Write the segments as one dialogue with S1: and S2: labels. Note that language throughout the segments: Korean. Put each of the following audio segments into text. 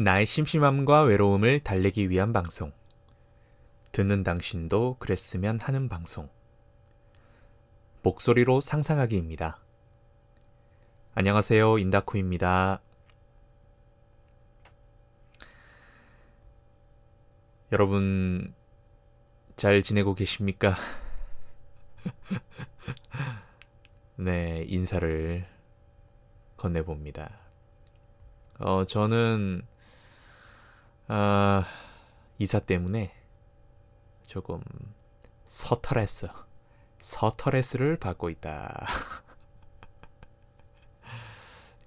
S1: 나의 심심함과 외로움을 달래기 위한 방송. 듣는 당신도 그랬으면 하는 방송. 목소리로 상상하기입니다. 안녕하세요, 인다코입니다. 여러분, 잘 지내고 계십니까? 네, 인사를 건네봅니다. 저는 이사 때문에 조금 서터레스를 받고 있다.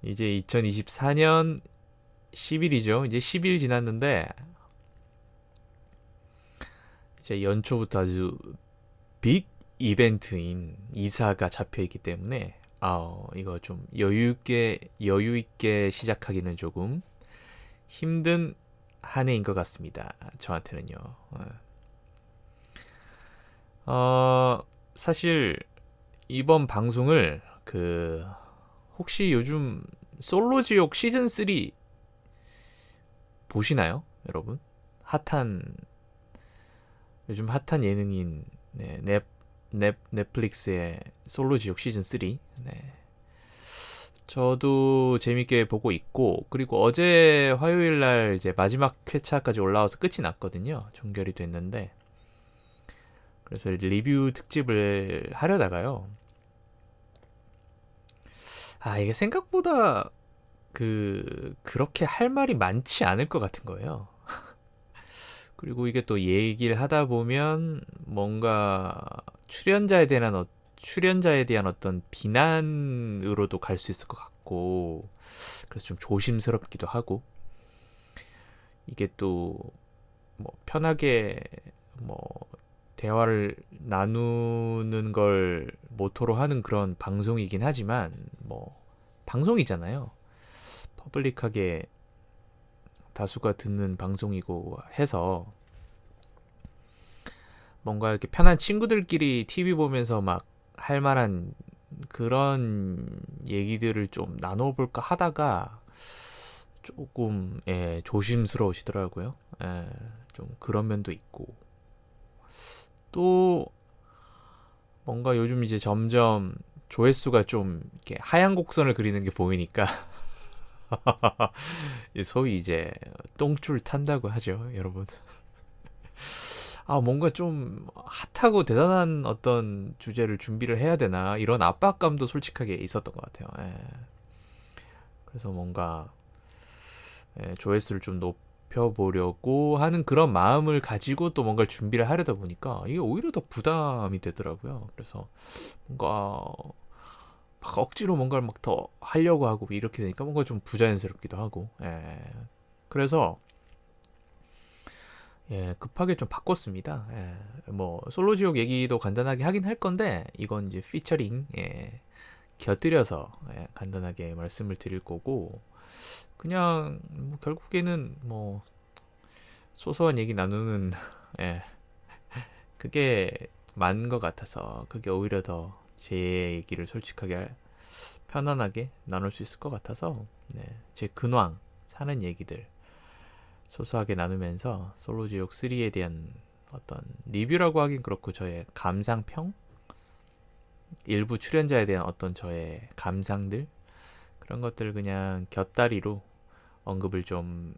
S1: 이제 2024년 10일이죠. 이제 10일 지났는데 이제 연초부터 아주 빅 이벤트인 이사가 잡혀있기 때문에 이거 좀 여유 있게 시작하기는 조금 힘든 한 해인 것 같습니다. 저한테는요. 사실 이번 방송을 혹시 요즘 솔로지옥 시즌 3 보시나요, 여러분? 요즘 핫한 예능인 넷플릭스의 솔로지옥 시즌 3. 네. 저도 재밌게 보고 있고, 그리고 어제 화요일 날 이제 마지막 회차까지 올라와서 끝이 났거든요. 종결이 됐는데, 그래서 리뷰 특집을 하려다가요. 이게 생각보다 그렇게 할 말이 많지 않을 것 같은 거예요. 그리고 이게 또 얘기를 하다 보면 뭔가 출연자에 대한 어떤 비난으로도 갈 수 있을 것 같고, 그래서 좀 조심스럽기도 하고, 이게 또 뭐 편하게 뭐 대화를 나누는 걸 모토로 하는 그런 방송이긴 하지만, 뭐 방송이잖아요. 퍼블릭하게 다수가 듣는 방송이고 해서 뭔가 이렇게 편한 친구들끼리 TV 보면서 막 할 만한 그런 얘기들을 좀 나눠볼까 하다가 조금 조심스러우시더라고요. 좀 그런 면도 있고, 또 뭔가 요즘 이제 점점 조회수가 좀 이렇게 하얀 곡선을 그리는 게 보이니까 소위 이제 똥줄 탄다고 하죠, 여러분. 뭔가 좀 핫하고 대단한 어떤 주제를 준비를 해야 되나, 이런 압박감도 솔직하게 있었던 것 같아요. 그래서 뭔가 조회수를 좀 높여보려고 하는 그런 마음을 가지고 또 뭔가를 준비를 하려다 보니까 이게 오히려 더 부담이 되더라고요. 그래서 뭔가 막 억지로 뭔가를 막 더 하려고 하고 이렇게 되니까 뭔가 좀 부자연스럽기도 하고, 그래서 급하게 좀 바꿨습니다. 뭐 솔로지옥 얘기도 간단하게 하긴 할 건데, 이건 이제 피처링 곁들여서 간단하게 말씀을 드릴 거고, 그냥 뭐 결국에는 뭐 소소한 얘기 나누는 그게 맞는 것 같아서, 그게 오히려 더 제 얘기를 솔직하게 편안하게 나눌 수 있을 것 같아서, 제 근황 사는 얘기들 소소하게 나누면서 솔로지옥 3에 대한 어떤 리뷰라고 하긴 그렇고, 저의 감상평, 일부 출연자에 대한 어떤 저의 감상들, 그런 것들 그냥 곁다리로 언급을 좀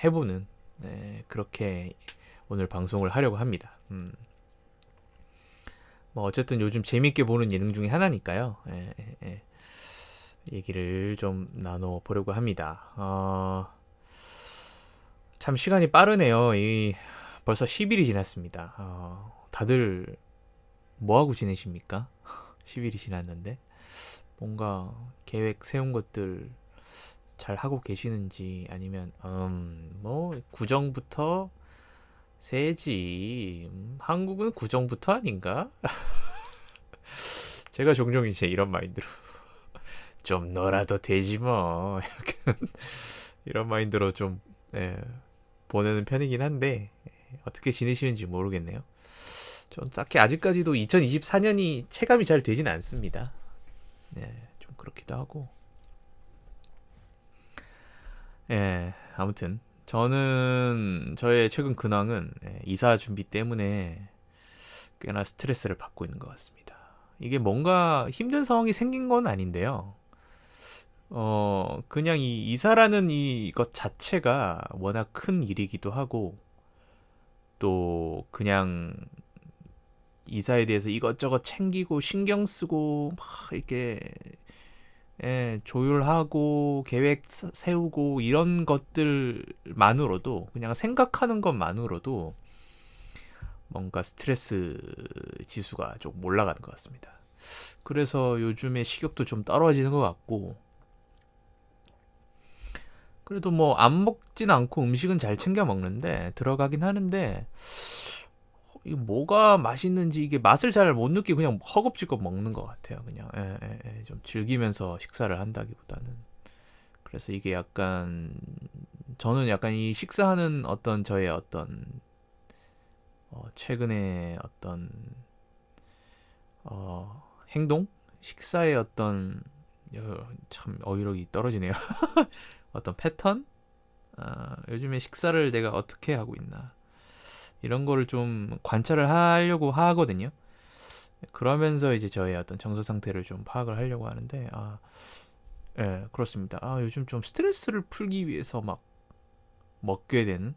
S1: 해보는, 그렇게 오늘 방송을 하려고 합니다. 뭐 어쨌든 요즘 재밌게 보는 예능 중에 하나니까요. 얘기를 좀 나눠보려고 합니다. 참 시간이 빠르네요. 벌써 10일이 지났습니다. 다들 뭐하고 지내십니까? 10일이 지났는데 뭔가 계획 세운 것들 잘 하고 계시는지, 아니면 뭐 구정부터 세지, 한국은 구정부터 아닌가? 제가 종종 이제 이런 마인드로 좀 놀아도 되지 뭐, 이렇게 이런 마인드로 좀 보내는 편이긴 한데, 어떻게 지내시는지 모르겠네요. 좀 딱히 아직까지도 2024년이 체감이 잘 되진 않습니다. 좀 그렇기도 하고. 아무튼 저는 저의 최근 근황은 이사 준비 때문에 꽤나 스트레스를 받고 있는 것 같습니다. 이게 뭔가 힘든 상황이 생긴 건 아닌데요. 그냥 이 이사라는 이것 자체가 워낙 큰 일이기도 하고, 또 그냥 이사에 대해서 이것저것 챙기고 신경 쓰고 막 이렇게 조율하고 계획 세우고 이런 것들만으로도, 그냥 생각하는 것만으로도 뭔가 스트레스 지수가 좀 올라가는 것 같습니다. 그래서 요즘에 식욕도 좀 떨어지는 것 같고, 그래도 뭐 안 먹진 않고 음식은 잘 챙겨 먹는데 들어가긴 하는데, 이게 뭐가 맛있는지 이게 맛을 잘 못 느끼고 그냥 허겁지겁 먹는 것 같아요. 그냥 좀 즐기면서 식사를 한다기보다는. 그래서 이게 약간, 저는 약간 이 식사하는 어떤 저의 어떤 최근에 어떤 행동, 식사의 어떤 참 어휘력이 떨어지네요. 어떤 패턴, 요즘에 식사를 내가 어떻게 하고 있나, 이런 거를 좀 관찰을 하려고 하거든요. 그러면서 이제 저의 어떤 정서 상태를 좀 파악을 하려고 하는데, 그렇습니다. 요즘 좀 스트레스를 풀기 위해서 막 먹게 되는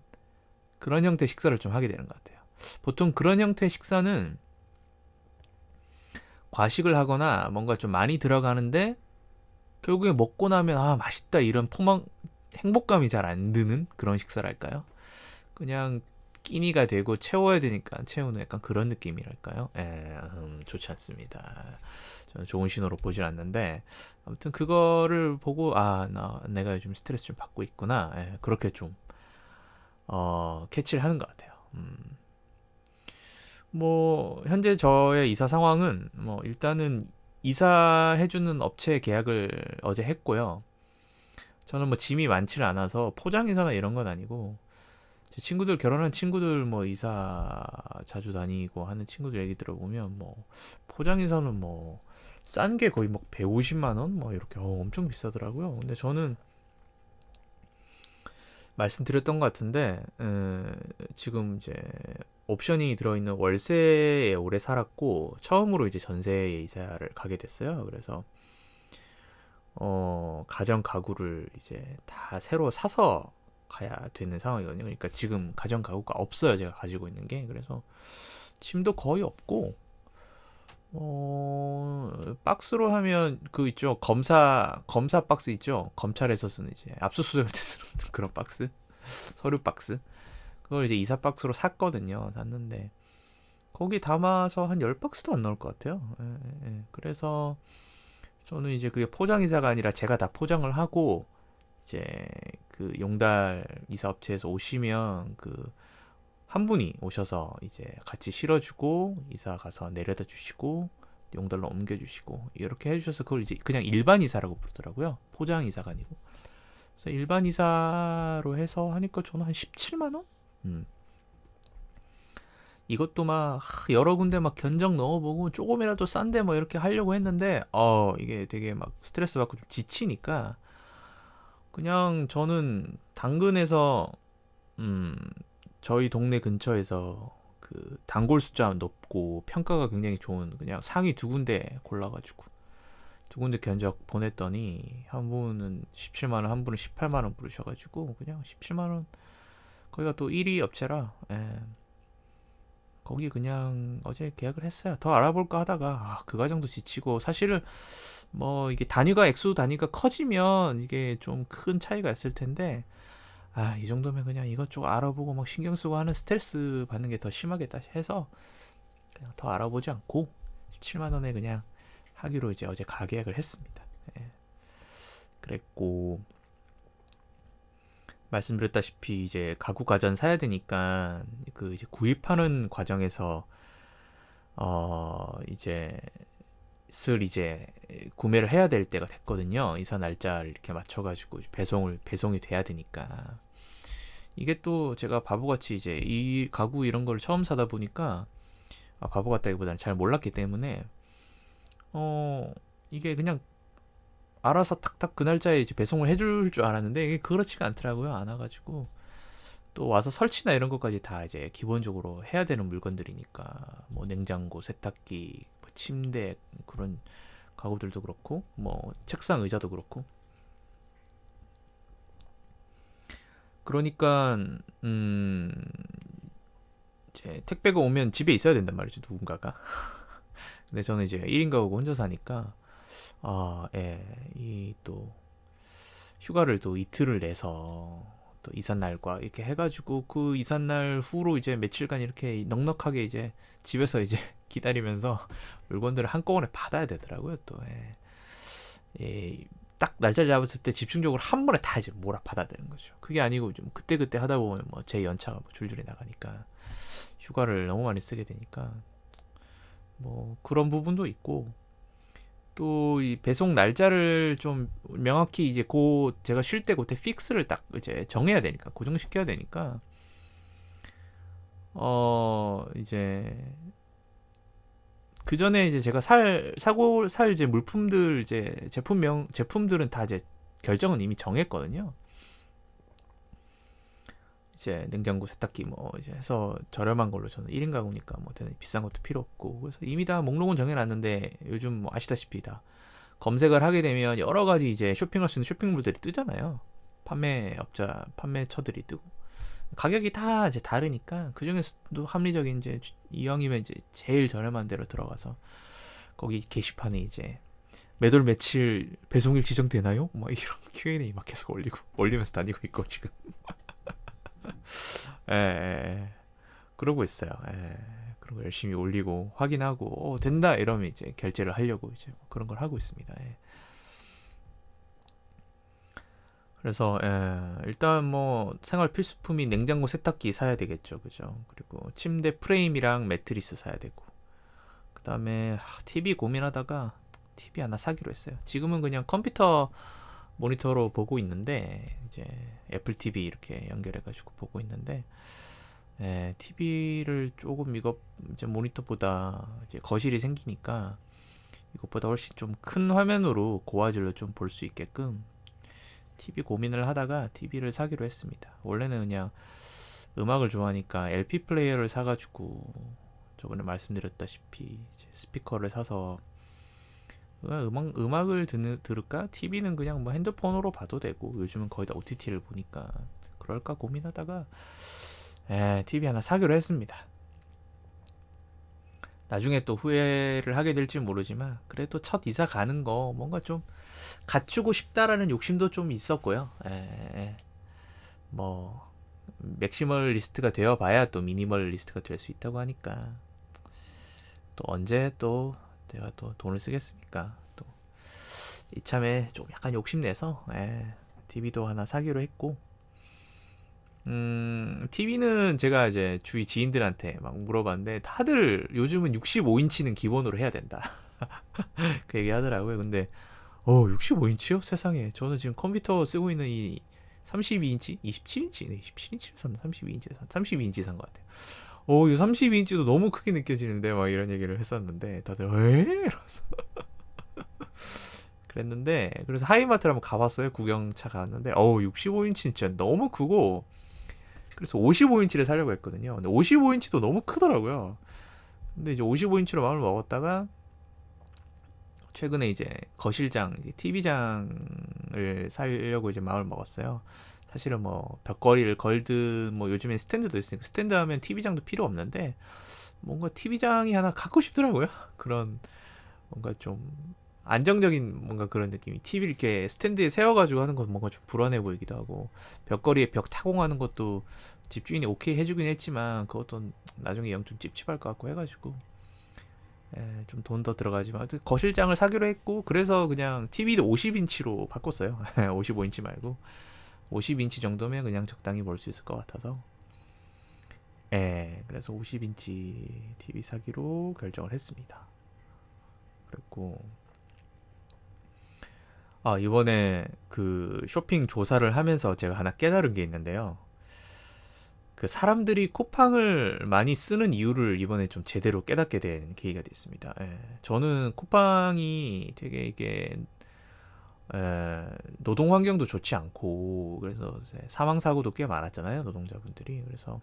S1: 그런 형태의 식사를 좀 하게 되는 것 같아요. 보통 그런 형태의 식사는 과식을 하거나 뭔가 좀 많이 들어가는데, 결국에 먹고 나면 맛있다 이런 행복감이 잘 안 드는 그런 식사랄까요? 그냥 끼니가 되고 채워야 되니까 채우는 약간 그런 느낌이랄까요? 좋지 않습니다. 저는 좋은 신호로 보질 않는데, 아무튼 그거를 보고 내가 요즘 스트레스 좀 받고 있구나. 그렇게 좀 캐치를 하는 것 같아요. 뭐 현재 저의 이사 상황은 뭐 일단은 이사해주는 업체 계약을 어제 했고요. 저는 뭐 짐이 많지는 않아서 포장이사나 이런 건 아니고, 제 친구들, 결혼한 친구들 뭐 이사 자주 다니고 하는 친구들 얘기 들어보면 뭐 포장이사는 뭐 싼 게 거의 막 150만 원 뭐 이렇게 엄청 비싸더라고요. 근데 저는 말씀드렸던 것 같은데, 지금 이제 옵션이 들어있는 월세에 오래 살았고 처음으로 이제 전세에 이사를 가게 됐어요. 그래서 가전 가구를 이제 다 새로 사서 가야 되는 상황이거든요. 그러니까 지금 가전 가구가 없어요. 제가 가지고 있는 게. 그래서 짐도 거의 없고, 박스로 하면 그 있죠. 검사 박스 있죠. 검찰에서 쓰는 이제 압수수색할 때 쓰는 그런 박스. 서류 박스. 그걸 이제 이사 박스로 샀거든요. 샀는데 거기 담아서 한 10박스도 안 나올 것 같아요. 그래서 저는 이제 그게 포장이사가 아니라 제가 다 포장을 하고, 이제 그 용달 이사업체에서 오시면 그 한 분이 오셔서 이제 같이 실어주고 이사 가서 내려다 주시고 용달로 옮겨주시고 이렇게 해주셔서, 그걸 이제 그냥 일반 이사라고 부르더라고요. 포장 이사가 아니고. 그래서 일반 이사로 해서 하니까 저는 한 17만 원? 이것도 막 여러 군데 막 견적 넣어보고 조금이라도 싼데 뭐 이렇게 하려고 했는데, 이게 되게 막 스트레스 받고 좀 지치니까 그냥 저는 당근에서 저희 동네 근처에서 그 단골 숫자 높고 평가가 굉장히 좋은 그냥 상위 두 군데 골라가지고 두 군데 견적 보냈더니, 한 분은 17만 원, 한 분은 18만 원 부르셔가지고 그냥 17만 원, 거기가 또 1위 업체라, 거기 그냥 어제 계약을 했어요. 더 알아볼까 하다가 그 과정도 지치고, 사실은 뭐 이게 액수 단위가 커지면 이게 좀 큰 차이가 있을 텐데, 이 정도면 그냥 이것저것 알아보고 막 신경 쓰고 하는 스트레스 받는 게 더 심하겠다 해서 그냥 더 알아보지 않고 17만 원에 그냥 하기로 이제 어제 가계약을 했습니다. 그랬고, 말씀드렸다시피 이제 가구 가전 사야 되니까 그 이제 구입하는 과정에서 이제 이제 구매를 해야 될 때가 됐거든요. 이사 날짜를 이렇게 맞춰가지고 배송이 돼야 되니까. 이게 또 제가 바보같이 이제 이 가구 이런 걸 처음 사다 보니까, 바보 같다기보다는 잘 몰랐기 때문에 이게 그냥 알아서 탁탁 그 날짜에 이제 배송을 해줄 줄 알았는데 이게 그렇지가 않더라고요. 안 와가지고 또 와서 설치나 이런 것까지 다 이제 기본적으로 해야 되는 물건들이니까 뭐 냉장고, 세탁기, 뭐 침대 그런 가구들도 그렇고 뭐 책상, 의자도 그렇고 그러니까 이제 택배가 오면 집에 있어야 된단 말이죠, 누군가가. 근데 저는 이제 1인 가구고 혼자 사니까 이 또 휴가를 또 이틀을 내서 또 이삿날과 이렇게 해가지고 그 이삿날 후로 이제 며칠간 이렇게 넉넉하게 이제 집에서 이제 기다리면서 물건들을 한꺼번에 받아야 되더라고요. 또 딱 날짜를 잡았을 때 집중적으로 한 번에 다 이제 몰아 받아야 되는 거죠. 그게 아니고 좀 그때그때 하다 보면 뭐 제 연차가 뭐 줄줄이 나가니까 휴가를 너무 많이 쓰게 되니까 뭐 그런 부분도 있고 또 이 배송 날짜를 좀 명확히 이제 제가 쉴 때 그때 픽스를 딱 이제 정해야 되니까 고정시켜야 되니까 이제 그 전에 이제 제가 사고 살 이제 물품들 이제 제품들은 다 이제 결정은 이미 정했거든요. 이제 냉장고, 세탁기 뭐 이제 해서 저렴한 걸로 저는 1인 가구니까 뭐 비싼 것도 필요 없고 그래서 이미 다 목록은 정해놨는데 요즘 뭐 아시다시피 다 검색을 하게 되면 여러 가지 이제 쇼핑할 수 있는 쇼핑몰들이 뜨잖아요. 판매처들이 뜨고 가격이 다 이제 다르니까 그 중에서도 합리적인 이제 이왕이면 이제 제일 저렴한 데로 들어가서 거기 게시판에 이제 매돌 며칠 배송일 지정되나요? 막 이런 Q&A 막 계속 올리면서 다니고 있고 지금. 예. 그러고 있어요. 예. 그런 거 열심히 올리고 확인하고 된다 이러면 이제 결제를 하려고 이제 그런 걸 하고 있습니다. 예. 그래서 일단 뭐 생활 필수품인 냉장고, 세탁기 사야 되겠죠, 그죠? 그리고 침대 프레임이랑 매트리스 사야 되고 그 다음에 TV 고민하다가 TV 하나 사기로 했어요. 지금은 그냥 컴퓨터 모니터로 보고 있는데 이제 애플 TV 이렇게 연결해가지고 보고 있는데 TV를 조금 이거 이제 모니터보다 이제 거실이 생기니까 이것보다 훨씬 좀 큰 화면으로 고화질로 좀 볼 수 있게끔 TV 고민을 하다가 TV를 사기로 했습니다. 원래는 그냥 음악을 좋아하니까 LP 플레이어를 사가지고 저번에 말씀드렸다시피 이제 스피커를 사서 음악을 들을까? TV는 그냥 뭐 핸드폰으로 봐도 되고 요즘은 거의 다 OTT를 보니까 그럴까 고민하다가 TV 하나 사기로 했습니다. 나중에 또 후회를 하게 될지 모르지만 그래도 첫 이사 가는 거 뭔가 좀 갖추고 싶다라는 욕심도 좀 있었고요. 뭐 맥시멀리스트가 되어봐야 또 미니멀리스트가 될 수 있다고 하니까 또 언제 또 내가 또 돈을 쓰겠습니까? 또 이참에 좀 약간 욕심내서 TV도 하나 사기로 했고 TV는 제가 이제 주위 지인들한테 막 물어봤는데 다들 요즘은 65인치는 기본으로 해야 된다. 그 얘기 하더라고요. 근데 65인치요? 세상에. 저는 지금 컴퓨터 쓰고 있는 이 32인치? 27인치? 네, 27인치를 샀나? 32인치 산 것 같아요. 이거 32인치도 너무 크게 느껴지는데 막 이런 얘기를 했었는데 다들 이러면서 그랬는데 그래서 하이마트를 한번 가봤어요. 구경차 갔는데 65인치 진짜 너무 크고 그래서 55인치를 사려고 했거든요. 근데 55인치도 너무 크더라고요. 근데 이제 55인치로 마음을 먹었다가 최근에 이제 거실장, TV장을 사려고 이제 마음을 먹었어요. 사실은 뭐 벽걸이를 걸든 뭐 요즘엔 스탠드도 있으니까 스탠드 하면 TV장도 필요 없는데 뭔가 TV장이 하나 갖고 싶더라고요. 그런 뭔가 좀 안정적인 뭔가 그런 느낌이 TV 이렇게 스탠드에 세워가지고 하는 건 뭔가 좀 불안해 보이기도 하고 벽걸이에 벽 타공하는 것도 집주인이 오케이 해주긴 했지만 그것도 나중에 영 좀 찝찝할 것 같고 해가지고 좀 돈 더 들어가지만 거실장을 사기로 했고 그래서 그냥 TV도 50인치로 바꿨어요. 55인치 말고 50인치 정도면 그냥 적당히 볼 수 있을 것 같아서 그래서 50인치 TV 사기로 결정을 했습니다. 그랬고 이번에 그 쇼핑 조사를 하면서 제가 하나 깨달은 게 있는데요. 그 사람들이 쿠팡을 많이 쓰는 이유를 이번에 좀 제대로 깨닫게 된 계기가 됐습니다. 저는 쿠팡이 되게 이게 노동 환경도 좋지 않고 그래서 사망 사고도 꽤 많았잖아요, 노동자분들이. 그래서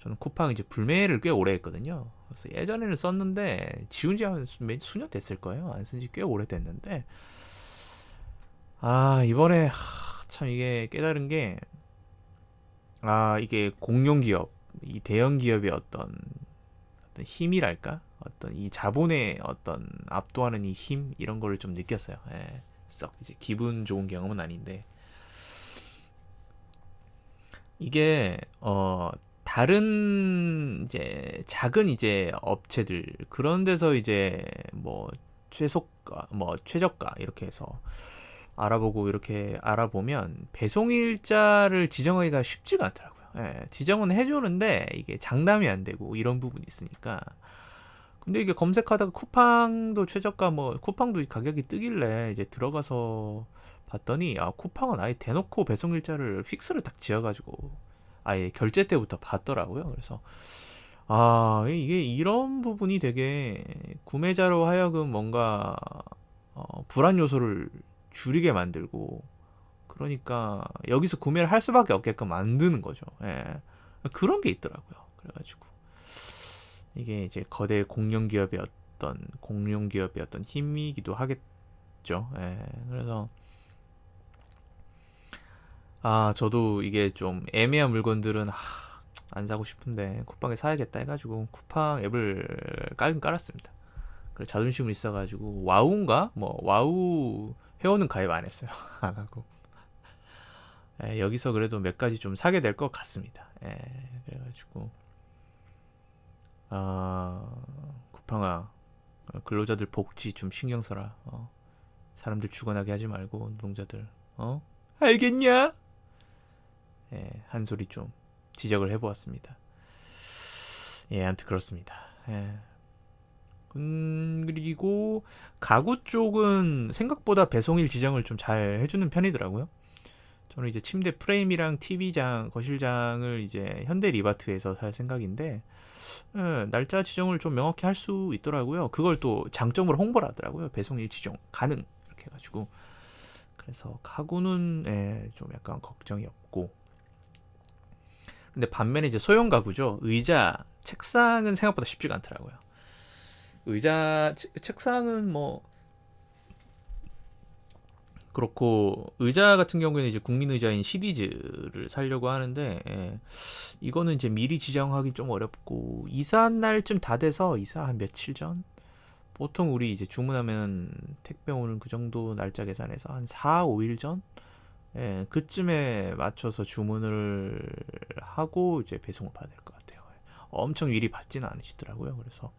S1: 저는 쿠팡 이제 불매를 꽤 오래 했거든요. 그래서 예전에는 썼는데 지운 지 한 수년 됐을 거예요. 안 쓴 지 꽤 오래 됐는데 이번에 참 이게 깨달은 게 이게 공룡 기업, 이 대형 기업의 어떤 힘이랄까? 어떤 이 자본의 어떤 압도하는 이 힘 이런 거를 좀 느꼈어요. 썩 이제 기분 좋은 경험은 아닌데 이게 다른 이제 작은 이제 업체들 그런 데서 이제 뭐 최소가 뭐 최저가 이렇게 해서 알아보고 이렇게 알아보면 배송 일자를 지정하기가 쉽지가 않더라고요. 지정은 해주는데 이게 장담이 안 되고 이런 부분이 있으니까. 근데 이게 검색하다가 쿠팡도 최저가 뭐 쿠팡도 가격이 뜨길래 이제 들어가서 봤더니 쿠팡은 아예 대놓고 배송 일자를 픽스를 딱 지어가지고 아예 결제 때부터 받더라고요. 그래서 이게 이런 부분이 되게 구매자로 하여금 뭔가 불안 요소를 줄이게 만들고 그러니까 여기서 구매를 할 수밖에 없게끔 만드는 거죠. 그런 게 있더라고요. 그래가지고 이게 이제 거대 공룡 기업의 어떤 힘이기도 하겠죠. 그래서 저도 이게 좀 애매한 물건들은 안 사고 싶은데 쿠팡에 사야겠다 해가지고 쿠팡 앱을 깔긴 깔았습니다. 그래 자존심은 있어가지고 와우인가 뭐 와우 회원은 가입 안 했어요. 안 하고 여기서 그래도 몇 가지 좀 사게 될 것 같습니다. 그래가지고 쿠팡아 근로자들 복지 좀 신경 써라. 사람들 죽어나게 하지 말고 노동자들 알겠냐? 한 소리 좀 지적을 해보았습니다. 아무튼 그렇습니다. 그리고 가구 쪽은 생각보다 배송일 지정을 좀 잘 해주는 편이더라고요. 저는 이제 침대 프레임이랑 TV장, 거실장을 이제 현대 리바트에서 살 생각인데 날짜 지정을 좀 명확히 할 수 있더라고요. 그걸 또 장점으로 홍보를 하더라고요. 배송일 지정 가능 이렇게 해가지고 그래서 가구는 좀 약간 걱정이 없고 근데 반면에 이제 소형 가구죠. 의자, 책상은 생각보다 쉽지가 않더라고요. 의자, 책상은 뭐 그렇고 의자 같은 경우에는 이제 국민 의자인 시디즈를 사려고 하는데 이거는 이제 미리 지정하기 좀 어렵고 이사 날쯤 다 돼서 이사 한 며칠 전 보통 우리 이제 주문하면 택배 오는 그 정도 날짜 계산해서 한 4, 5일 전 그쯤에 맞춰서 주문을 하고 이제 배송을 받을 것 같아요. 엄청 미리 받지는 않으시더라고요. 그래서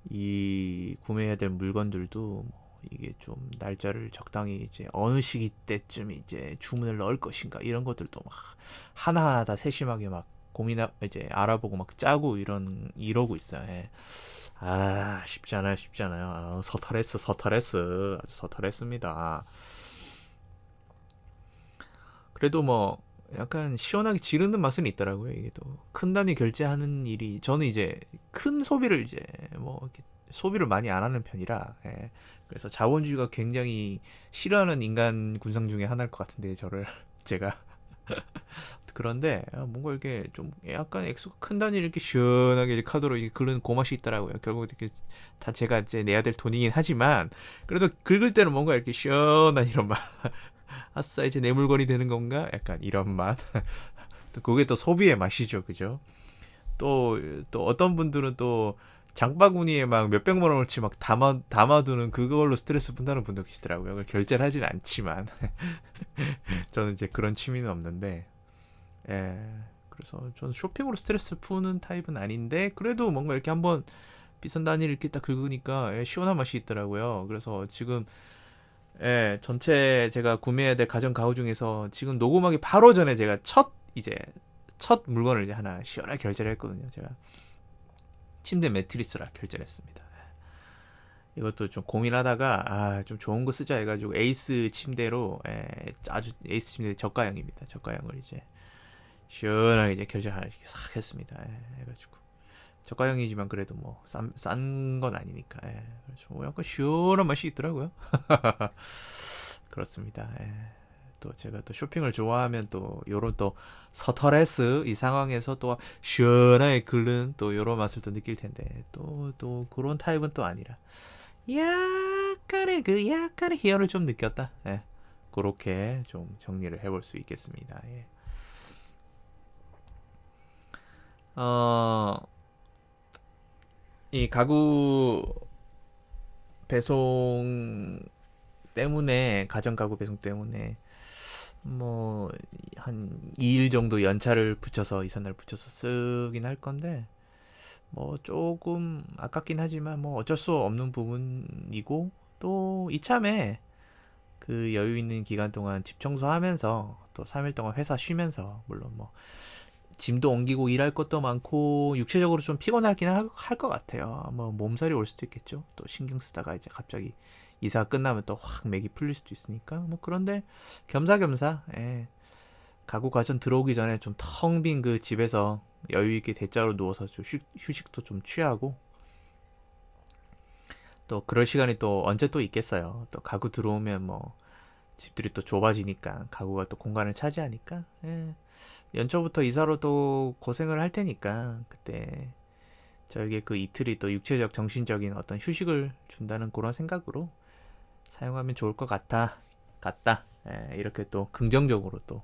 S1: 이 구매해야 될 물건들도 뭐 이게 좀 날짜를 적당히 이제 어느 시기 때쯤 이제 주문을 넣을 것인가 이런 것들도 막 하나하나 다 세심하게 막 이제 알아보고 막 짜고 이러고 있어요. 쉽지 않아요, 쉽지 않아요. 서툴했어. 아주 서툴했습니다. 그래도 뭐 약간 시원하게 지르는 맛은 있더라고요. 이게 또 큰 단위 결제하는 일이 저는 이제 큰 소비를 이제 뭐 이렇게 소비를 많이 안 하는 편이라 그래서 자본주의가 굉장히 싫어하는 인간 군상 중에 하나일 것 같은데 저를 제가 그런데 뭔가 이렇게 좀 약간 액수가 큰 단위 이렇게 시원하게 이제 카드로 이렇게 긁는 그 맛이 있더라고요. 결국 이렇게 다 제가 이제 내야 될 돈이긴 하지만 그래도 긁을 때는 뭔가 이렇게 시원한 이런 맛. 아싸 이제 내 물건이 되는 건가? 약간 이런 맛. 또 그게 또 소비의 맛이죠, 그죠? 또 어떤 분들은 또 장바구니에 막 몇백만 원어치 막 담아두는 그걸로 스트레스 푼다는 분도 계시더라고요. 그걸 결제를 하진 않지만 저는 이제 그런 취미는 없는데 그래서 저는 쇼핑으로 스트레스 푸는 타입은 아닌데 그래도 뭔가 이렇게 한번 비싼 단위를 이렇게 딱 긁으니까 시원한 맛이 있더라고요. 그래서 지금 전체 제가 구매해야 될 가전 가구 중에서 지금 녹음하기 바로 전에 제가 첫 물건을 이제 하나 시원하게 결제를 했거든요. 제가 침대 매트리스라 결제를 했습니다. 이것도 좀 고민하다가 좀 좋은 거 쓰자 해가지고 에이스 침대로 아주 에이스 침대 저가형입니다. 저가형을 이제 시원하게 이제 결제 하나씩 싹 했습니다. 해가지고 저가형이지만 그래도 뭐 싼 건 아니니까. 예. 그래서 뭐 약간 시원한 맛이 있더라고요. 그렇습니다. 예. 또 제가 또 쇼핑을 좋아하면 또 요런 또 서터레스 이 상황에서 또 시원하게 끓는 또 요런 맛을 또 느낄 텐데 또 그런 타입은 또 아니라 약간의 희열을 좀 느꼈다. 예. 그렇게 좀 정리를 해볼 수 있겠습니다. 예. 이 가구 배송 때문에 가정 가구 배송 때문에 뭐 한 2일 정도 연차를 붙여서 이삿날 붙여서 쓰긴 할 건데 뭐 조금 아깝긴 하지만 뭐 어쩔 수 없는 부분이고 또 이참에 그 여유 있는 기간 동안 집 청소하면서 또 3일 동안 회사 쉬면서 물론 뭐 짐도 옮기고 일할 것도 많고 육체적으로 좀 피곤하긴 할 것 같아요. 뭐 몸살이 올 수도 있겠죠. 또 신경 쓰다가 이제 갑자기 이사 끝나면 또 확 맥이 풀릴 수도 있으니까 뭐 그런데 겸사겸사 예. 가구 가전 들어오기 전에 좀 텅 빈 그 집에서 여유 있게 대자로 누워서 좀 휴식도 좀 취하고 또 그럴 시간이 또 언제 또 있겠어요. 또 가구 들어오면 뭐 집들이 또 좁아지니까 가구가 또 공간을 차지하니까 예. 연초부터 이사로 또 고생을 할 테니까 그때 저에게 그 이틀이 또 육체적 정신적인 어떤 휴식을 준다는 그런 생각으로 사용하면 좋을 것 같다. 예, 이렇게 또 긍정적으로 또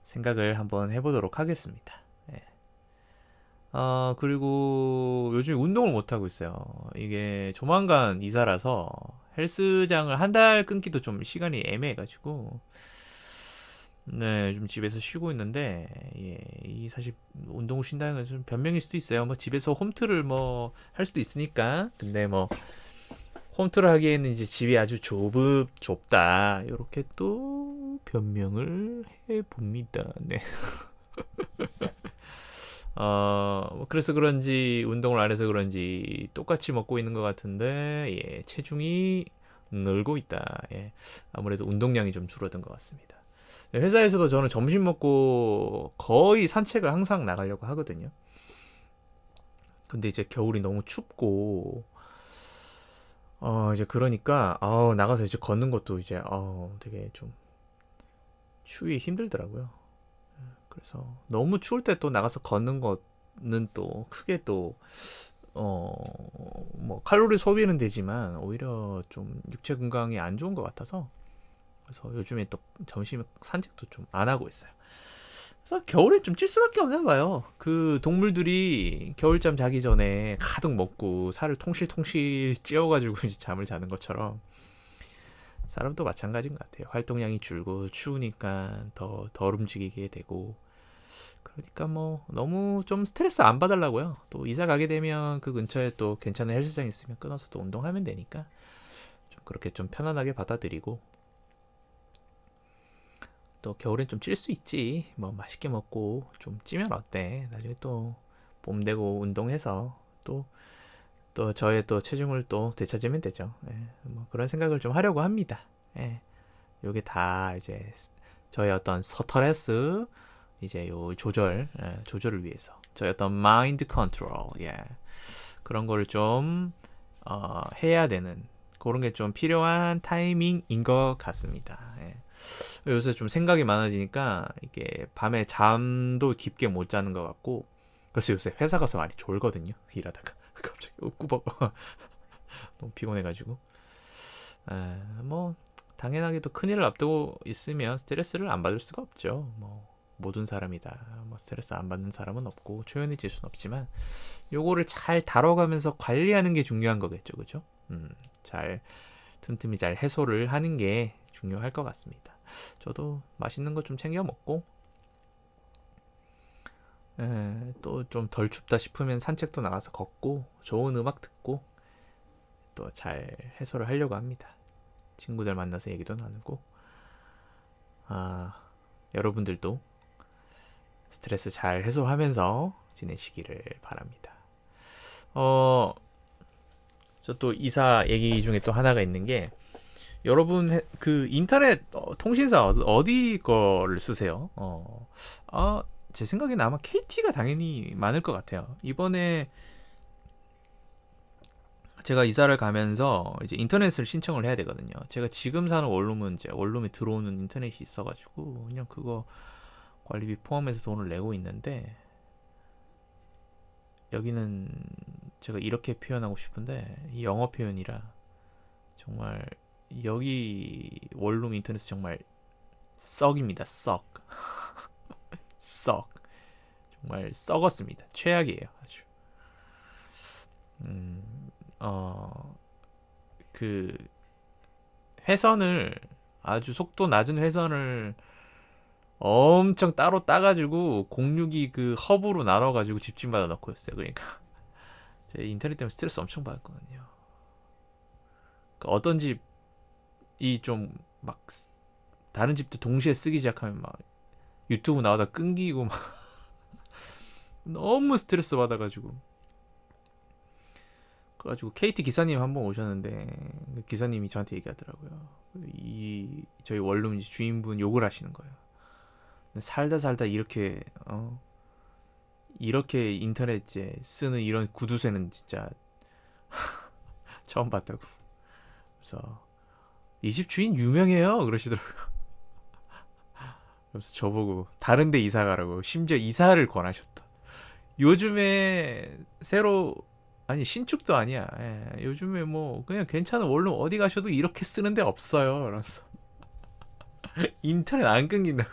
S1: 생각을 한번 해보도록 하겠습니다. 예. 그리고 요즘 운동을 못하고 있어요. 이게 조만간 이사라서 헬스장을 한 달 끊기도 좀 시간이 애매해가지고 네, 요즘 집에서 쉬고 있는데, 예, 이 사실 운동을 쉰다는 건 좀 변명일 수도 있어요. 뭐 집에서 홈트를 뭐 할 수도 있으니까. 근데 뭐 홈트를 하기에는 이제 집이 아주 좁다. 이렇게 또 변명을 해 봅니다. 네. 뭐 그래서 그런지 운동을 안 해서 그런지 똑같이 먹고 있는 것 같은데, 예, 체중이 늘고 있다. 예, 아무래도 운동량이 좀 줄어든 것 같습니다. 회사에서도 저는 점심 먹고 거의 산책을 항상 나가려고 하거든요. 근데 이제 겨울이 너무 춥고, 이제 그러니까, 나가서 이제 걷는 것도 이제, 되게 좀 추위 힘들더라고요. 그래서 너무 추울 때 또 나가서 걷는 거는 또 크게 또, 뭐 칼로리 소비는 되지만 오히려 좀 육체 건강에 안 좋은 것 같아서 그래서 요즘에 또 점심 산책도 좀 안 하고 있어요. 그래서 겨울에 좀 찔 수밖에 없나 봐요. 그 동물들이 겨울잠 자기 전에 가득 먹고 살을 통실통실 찌워가지고 이제 잠을 자는 것처럼 사람도 마찬가지인 것 같아요. 활동량이 줄고 추우니까 더 덜 움직이게 되고 그러니까 뭐 너무 좀 스트레스 안 받으려고요. 또 이사 가게 되면 그 근처에 또 괜찮은 헬스장 있으면 끊어서 또 운동하면 되니까 좀 그렇게 좀 편안하게 받아들이고 또 겨울엔 좀 찔 수 있지. 뭐 맛있게 먹고 좀 찌면 어때? 나중에 또 봄 되고 운동해서 또 저의 또 체중을 또 되찾으면 되죠. 예, 뭐 그런 생각을 좀 하려고 합니다. 예, 요게 다 이제 저의 어떤 스트레스 이제 요 조절을 위해서 저의 어떤 마인드 컨트롤 예, 그런 거를 좀 해야 되는 그런 게 좀 필요한 타이밍인 것 같습니다. 예. 요새 좀 생각이 많아지니까 이게 밤에 잠도 깊게 못 자는 것 같고 그래서 요새 회사 가서 많이 졸거든요. 일하다가 갑자기 꾸벅 너무 피곤해가지고 뭐 당연하게도 큰일을 앞두고 있으면 스트레스를 안 받을 수가 없죠. 뭐 모든 사람이다. 뭐 스트레스 안 받는 사람은 없고 초연해질 수는 없지만 요거를 잘 다뤄가면서 관리하는 게 중요한 거겠죠, 그죠? 잘 틈틈이 잘 해소를 하는 게 중요할 것 같습니다. 저도 맛있는 거 좀 챙겨 먹고 또 좀 덜 춥다 싶으면 산책도 나가서 걷고 좋은 음악 듣고 또 잘 해소를 하려고 합니다. 친구들 만나서 얘기도 나누고 여러분들도 스트레스 잘 해소하면서 지내시기를 바랍니다. 저 또 이사 얘기 중에 또 하나가 있는 게 여러분 그 인터넷 통신사 어디 거를 쓰세요? 제 생각에는 아마 KT가 당연히 많을 것 같아요. 이번에 제가 이사를 가면서 이제 인터넷을 신청을 해야 되거든요. 제가 지금 사는 원룸은 이제 원룸에 들어오는 인터넷이 있어가지고 그냥 그거 관리비 포함해서 돈을 내고 있는데, 여기는 제가 이렇게 표현하고 싶은데 이 영어 표현이라 정말 여기 원룸 인터넷 정말 썩입니다. 썩. 썩. 정말 썩었습니다. 최악이에요. 아주. 어, 그 회선을 아주 속도 낮은 회선을 엄청 따로 따가지고 062 그 허브로 나눠가지고 집집마다 넣고 있어요. 그러니까 제 인터넷 때문에 스트레스 엄청 받았거든요. 그 어떤 집이 좀 막 다른 집도 동시에 쓰기 시작하면 막 유튜브 나오다 끊기고 막 너무 스트레스 받아가지고, 그래가지고 KT 기사님 한 번 오셨는데 그 기사님이 저한테 얘기하더라고요. 이 저희 원룸 주인분 욕을 하시는 거예요. 살다 살다 이렇게 이렇게 인터넷 이제 쓰는 이런 구두쇠는 진짜 처음 봤다고. 그래서 이 집 주인 유명해요 그러시더라고요. 그래서 저보고 다른데 이사 가라고 심지어 이사를 권하셨다. 요즘에 새로, 아니 신축도 아니야. 예, 요즘에 뭐 그냥 괜찮은 원룸 어디 가셔도 이렇게 쓰는 데 없어요. 그래서 인터넷 안 끊긴다고.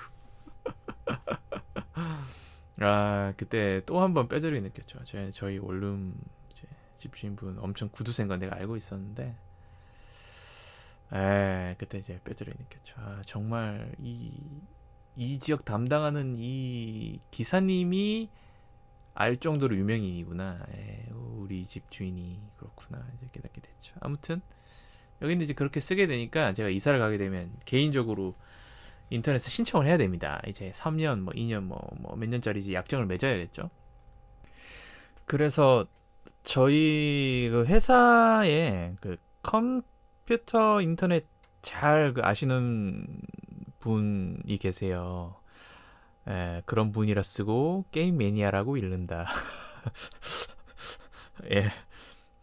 S1: 아, 그때 또 한 번 뼈저리게 느꼈죠. 저희 원룸 이제 집주인분 엄청 구두센 건 내가 알고 있었는데, 그때 이제 뼈저리게 느꼈죠. 아, 정말 이 지역 담당하는 이 기사님이 알 정도로 유명인이구나. 우리 집 주인이 그렇구나. 이제 깨닫게 됐죠. 아무튼 여기는 이제 그렇게 쓰게 되니까 제가 이사를 가게 되면 개인적으로 인터넷에 신청을 해야 됩니다. 이제 3년, 뭐 2년, 뭐 몇 년짜리 이제 약정을 맺어야겠죠. 그래서 저희 그 회사에 그 컴퓨터 인터넷 잘 그 아시는 분이 계세요. 그런 분이라 쓰고 게임 매니아라고 읽는다. 예,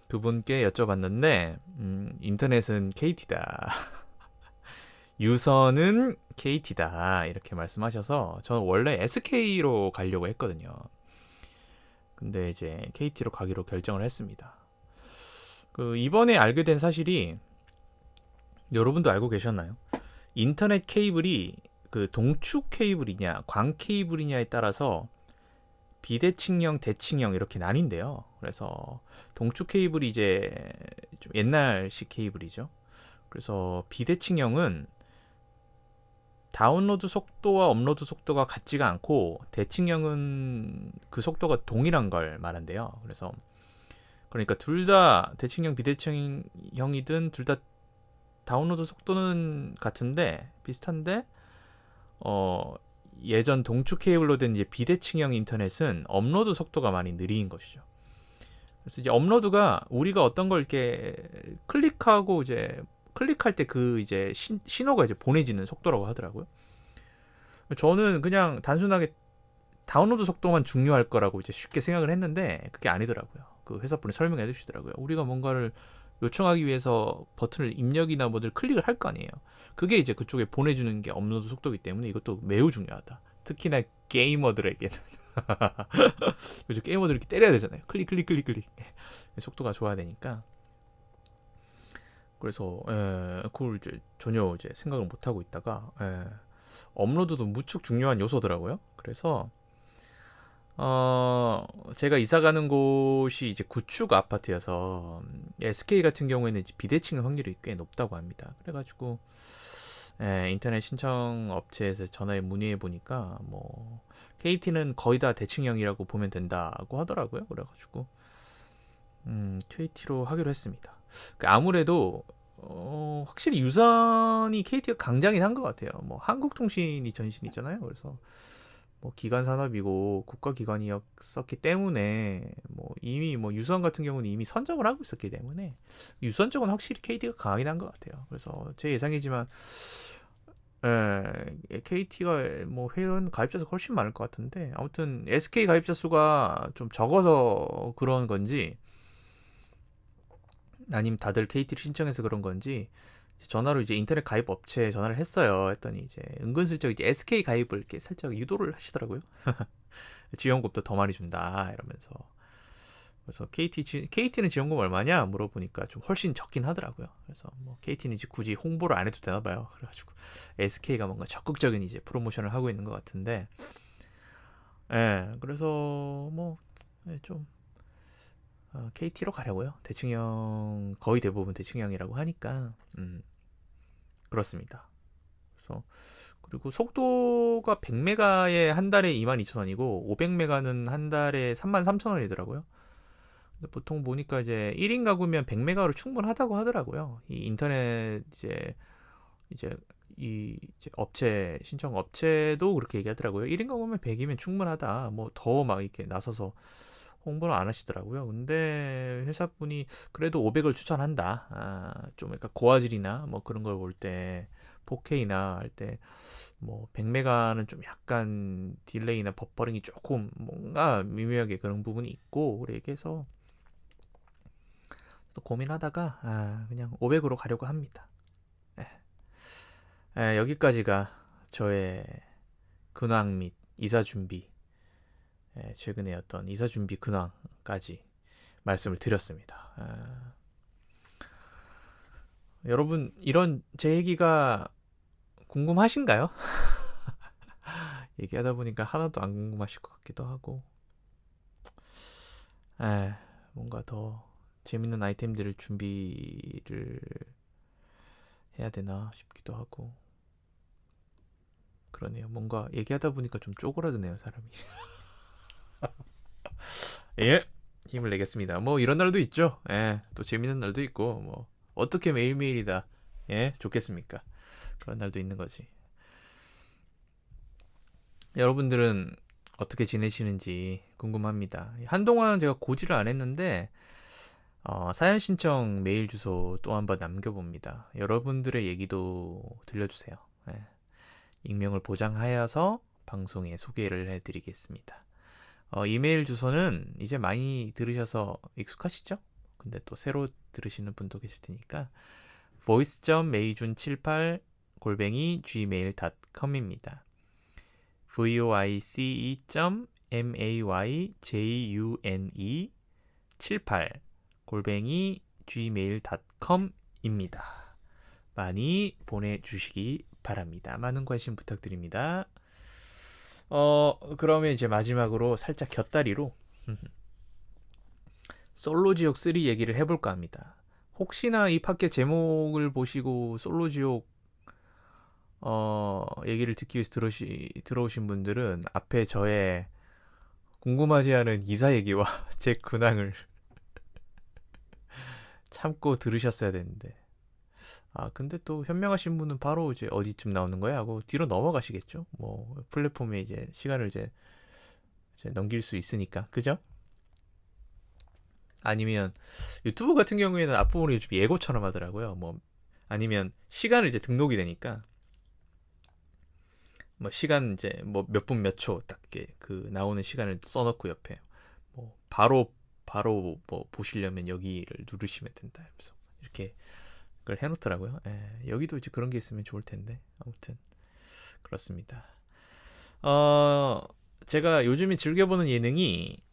S1: 그분께 여쭤봤는데 인터넷은 KT다. 유선은 KT다. 이렇게 말씀하셔서 저는 원래 SK로 가려고 했거든요. 근데 이제 KT로 가기로 결정을 했습니다. 그 이번에 알게 된 사실이, 여러분도 알고 계셨나요? 인터넷 케이블이 그 동축 케이블이냐 광 케이블이냐에 따라서 비대칭형, 대칭형 이렇게 나뉜대요. 그래서 동축 케이블이 이제 좀 옛날식 케이블이죠. 그래서 비대칭형은 다운로드 속도와 업로드 속도가 같지가 않고, 대칭형은 그 속도가 동일한 걸 말한대요. 그래서 그러니까 둘 다 대칭형 비대칭형이든 둘 다 다운로드 속도는 같은데 비슷한데, 예전 동축 케이블로 된 이제 비대칭형 인터넷은 업로드 속도가 많이 느린 것이죠. 그래서 이제 업로드가 우리가 어떤 걸 이렇게 클릭하고 이제 클릭할 때 그 이제 신호가 이제 보내지는 속도라고 하더라고요. 저는 그냥 단순하게 다운로드 속도만 중요할 거라고 이제 쉽게 생각을 했는데 그게 아니더라고요. 그 회사분이 설명해 주시더라고요. 우리가 뭔가를 요청하기 위해서 버튼을 입력이나 뭐들 클릭을 할 거 아니에요. 그게 이제 그쪽에 보내주는 게 업로드 속도이기 때문에 이것도 매우 중요하다. 특히나 게이머들에게는. 그죠? 게이머들 이렇게 때려야 되잖아요. 클릭. 속도가 좋아야 되니까. 그래서 그걸 이제 전혀 이제 생각을 못 하고 있다가 업로드도 무척 중요한 요소더라고요. 그래서 제가 이사 가는 곳이 이제 구축 아파트여서 SK 같은 경우에는 이제 비대칭 확률이 꽤 높다고 합니다. 그래가지고 인터넷 신청 업체에서 전화에 문의해 보니까 뭐 KT는 거의 다 대칭형이라고 보면 된다고 하더라고요. 그래가지고 KT로 하기로 했습니다. 아무래도 확실히 유선이 KT가 강자긴 한 것 같아요. 뭐 한국통신이 전신 있잖아요. 그래서 뭐 기관 산업이고 국가기관이었기 때문에 뭐 이미 뭐 유선 같은 경우는 이미 선점을 하고 있었기 때문에 유선 쪽은 확실히 KT가 강하긴 한 것 같아요. 그래서 제 예상이지만 KT가 뭐 회원 가입자 수가 훨씬 많을 것 같은데, 아무튼 SK 가입자 수가 좀 적어서 그런 건지 아니면 다들 KT를 신청해서 그런 건지 전화로 이제 인터넷 가입 업체에 전화를 했어요. 했더니 이제 은근슬쩍 이제 SK 가입을 이렇게 살짝 유도를 하시더라고요. 지원금도 더 많이 준다 이러면서. 그래서 KT는 지원금 얼마냐 물어보니까 좀 훨씬 적긴 하더라고요. 그래서 뭐 KT는 이제 굳이 홍보를 안 해도 되나 봐요. 그래가지고 SK가 뭔가 적극적인 이제 프로모션을 하고 있는 것 같은데, 예, 그래서 뭐 좀 KT로 가려고요. 대칭형 거의 대부분 대칭형이라고 하니까 그렇습니다. 그래서 그리고 속도가 100메가에 한 달에 22,000원이고 500메가는 한 달에 33,000원이더라고요. 보통 보니까 이제 1인 가구면 100메가로 충분하다고 하더라고요. 이 인터넷 이제 이제 업체 신청 업체도 그렇게 얘기하더라고요. 1인 가구면 100이면 충분하다. 뭐 더 막 이렇게 나서서 홍보를 안 하시더라고요. 근데 회사분이 그래도 500을 추천한다. 좀 약간 고화질이나 뭐 그런 걸 볼 때 4K나 할 때 뭐 100메가는 좀 약간 딜레이나 버퍼링이 조금 뭔가 미묘하게 그런 부분이 있고 그래 얘기해서 또 고민하다가 그냥 500으로 가려고 합니다. 여기까지가 저의 근황 및 이사 준비, 최근에 어떤 이사 준비 근황까지 말씀을 드렸습니다. 여러분 이런 제 얘기가 궁금하신가요? 얘기하다 보니까 하나도 안 궁금하실 것 같기도 하고, 뭔가 더 재밌는 아이템들을 준비를 해야 되나 싶기도 하고 그러네요. 뭔가 얘기하다 보니까 좀 쪼그라드네요, 사람이. 예, 힘을 내겠습니다. 뭐 이런 날도 있죠. 또 재밌는 날도 있고 뭐 어떻게 매일매일이다 좋겠습니까? 그런 날도 있는 거지. 여러분들은 어떻게 지내시는지 궁금합니다. 한동안 제가 고지를 안 했는데 사연 신청 메일 주소 또 한번 남겨봅니다. 여러분들의 얘기도 들려주세요. 익명을 보장하여서 방송에 소개를 해드리겠습니다. 이메일 주소는 이제 많이 들으셔서 익숙하시죠? 근데 또 새로 들으시는 분도 계실 테니까 voice.meijun78 gmail.com입니다. voice.mayjune 78 gmail.com입니다. 많이 보내주시기 바랍니다. 많은 관심 부탁드립니다. 그러면 이제 마지막으로 살짝 곁다리로 솔로지옥 3 얘기를 해볼까 합니다. 혹시나 이 팟캐 제목을 보시고 솔로지옥 얘기를 듣기 위해서 들어오신 분들은 앞에 저의 궁금하지 않은 이사 얘기와 제 근황을 참고 들으셨어야 되는데, 근데 또 현명하신 분은 바로 이제 어디쯤 나오는 거야 하고 뒤로 넘어가시겠죠. 뭐 플랫폼에 이제 시간을 이제 넘길 수 있으니까, 그죠? 아니면 유튜브 같은 경우에는 앞부분이 요즘 예고처럼 하더라고요. 뭐 아니면 시간을 이제 등록이 되니까 뭐 시간 이제 뭐 몇 분 몇 초 딱 이렇게 그 나오는 시간을 써놓고 옆에 뭐 바로 뭐 보시려면 여기를 누르시면 된다 하면서 이렇게 그걸 해놓더라고요. 여기도 이제 그런 게 있으면 좋을 텐데 아무튼 그렇습니다. 제가 요즘에 즐겨보는 예능이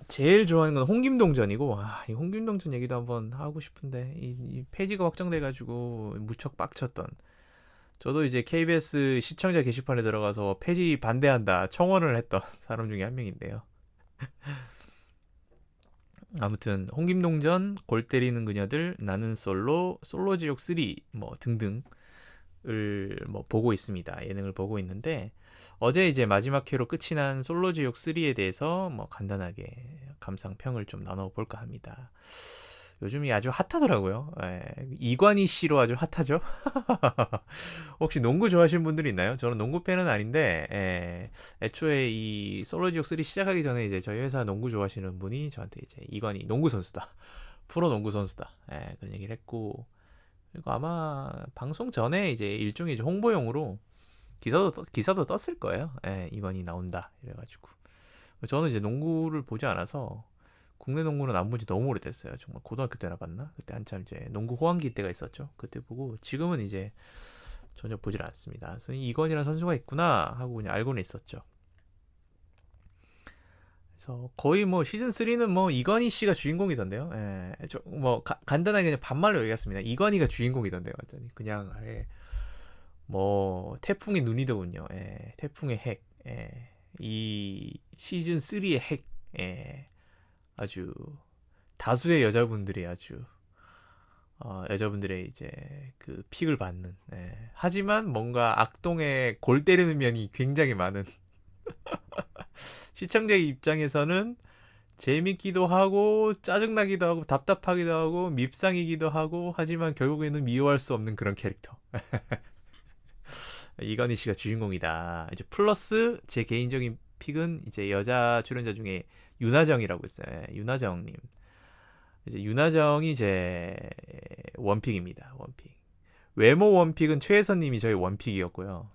S1: 제일 좋아하는 건 홍김동전이고, 이 홍김동전 얘기도 한번 하고 싶은데 이 폐지가 확정돼가지고 무척 빡쳤던, 저도 이제 KBS 시청자 게시판에 들어가서 폐지 반대한다 청원을 했던 사람 중에 한 명인데요. 아무튼 홍김동전, 골 때리는 그녀들, 나는 솔로지옥 3 뭐 등등을 뭐 보고 있습니다. 예능을 보고 있는데 어제 이제 마지막 회로 끝이 난 솔로지옥 3에 대해서 뭐 간단하게 감상평을 좀 나눠볼까 합니다. 요즘이 아주 핫하더라고요. 이관희 씨로 아주 핫하죠. 혹시 농구 좋아하시는 분들 있나요? 저는 농구 팬은 아닌데, 애초에 이 솔로지옥 3 시작하기 전에 이제 저희 회사 농구 좋아하시는 분이 저한테 이제 이관희 농구 선수다, 프로 농구 선수다, 그런 얘기를 했고, 그리고 아마 방송 전에 이제 일종의 이제 홍보용으로 기사도 떴을 거예요. 이관희 나온다 이래가지고. 저는 이제 농구를 보지 않아서 국내 농구는 안 본 지 너무 오래됐어요. 정말 고등학교 때나 봤나? 그때 한참 이제 농구 호황기 때가 있었죠. 그때 보고 지금은 이제 전혀 보질 않습니다. 그래서 이건이라는 선수가 있구나 하고 그냥 알고는 있었죠. 그래서 거의 뭐 시즌 3는 뭐 이건희 씨가 주인공이던데요. 예, 뭐 간단하게 그냥 반말로 얘기했습니다. 이건희가 주인공이던데요, 완전히 그냥 뭐 태풍의 눈이더군요. 예, 태풍의 핵. 예, 이 시즌 3의 핵. 예, 아주 다수의 여자분들이 아주 여자분들의 이제 그 픽을 받는. 예. 하지만 뭔가 악동의 골 때리는 면이 굉장히 많은 시청자 입장에서는 재밌기도 하고 짜증나기도 하고 답답하기도 하고 밉상이기도 하고 하지만 결국에는 미워할 수 없는 그런 캐릭터. 이건희 씨가 주인공이다. 이제 플러스 제 개인적인 픽은 이제 여자 출연자 중에 윤하정이라고 있어요. 예, 윤하정님. 이제 윤하정이 제 원픽입니다. 원픽. 외모 원픽은 최혜선님이 저희 원픽이었고요.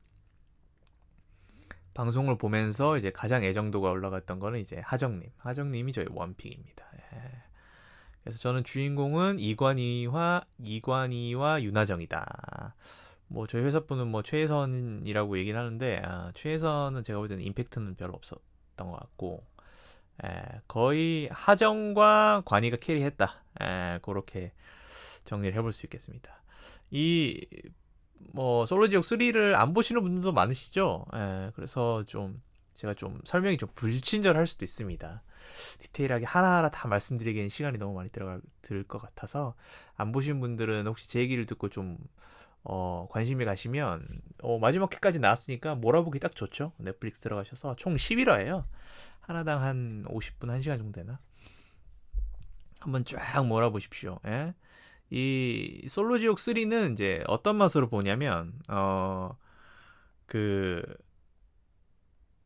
S1: 방송을 보면서 이제 가장 애정도가 올라갔던 거는 이제 하정님이 저희 원픽입니다. 예. 그래서 저는 주인공은 이관희와 윤하정이다. 뭐 저희 회사 분은 뭐 최혜선이라고 얘기는 하는데 최혜선은 제가 볼 때는 임팩트는 별로 없었던 것 같고 거의 하정과 관이가 캐리했다. 그렇게 정리를 해볼 수 있겠습니다. 이 뭐 솔로지옥 3를 안 보시는 분들도 많으시죠. 그래서 좀 제가 좀 설명이 좀 불친절할 수도 있습니다. 디테일하게 하나하나 다 말씀드리기엔 시간이 너무 많이 들 것 같아서 안 보신 분들은 혹시 제 얘기를 듣고 좀 관심이 가시면 마지막 회까지 나왔으니까 몰아보기 딱 좋죠. 넷플릭스 들어가셔서 총 11화예요. 하나당 한 50분 1시간 정도 되나? 한번 쫙 몰아보십시오. 예? 이 솔로지옥 3는 이제 어떤 맛으로 보냐면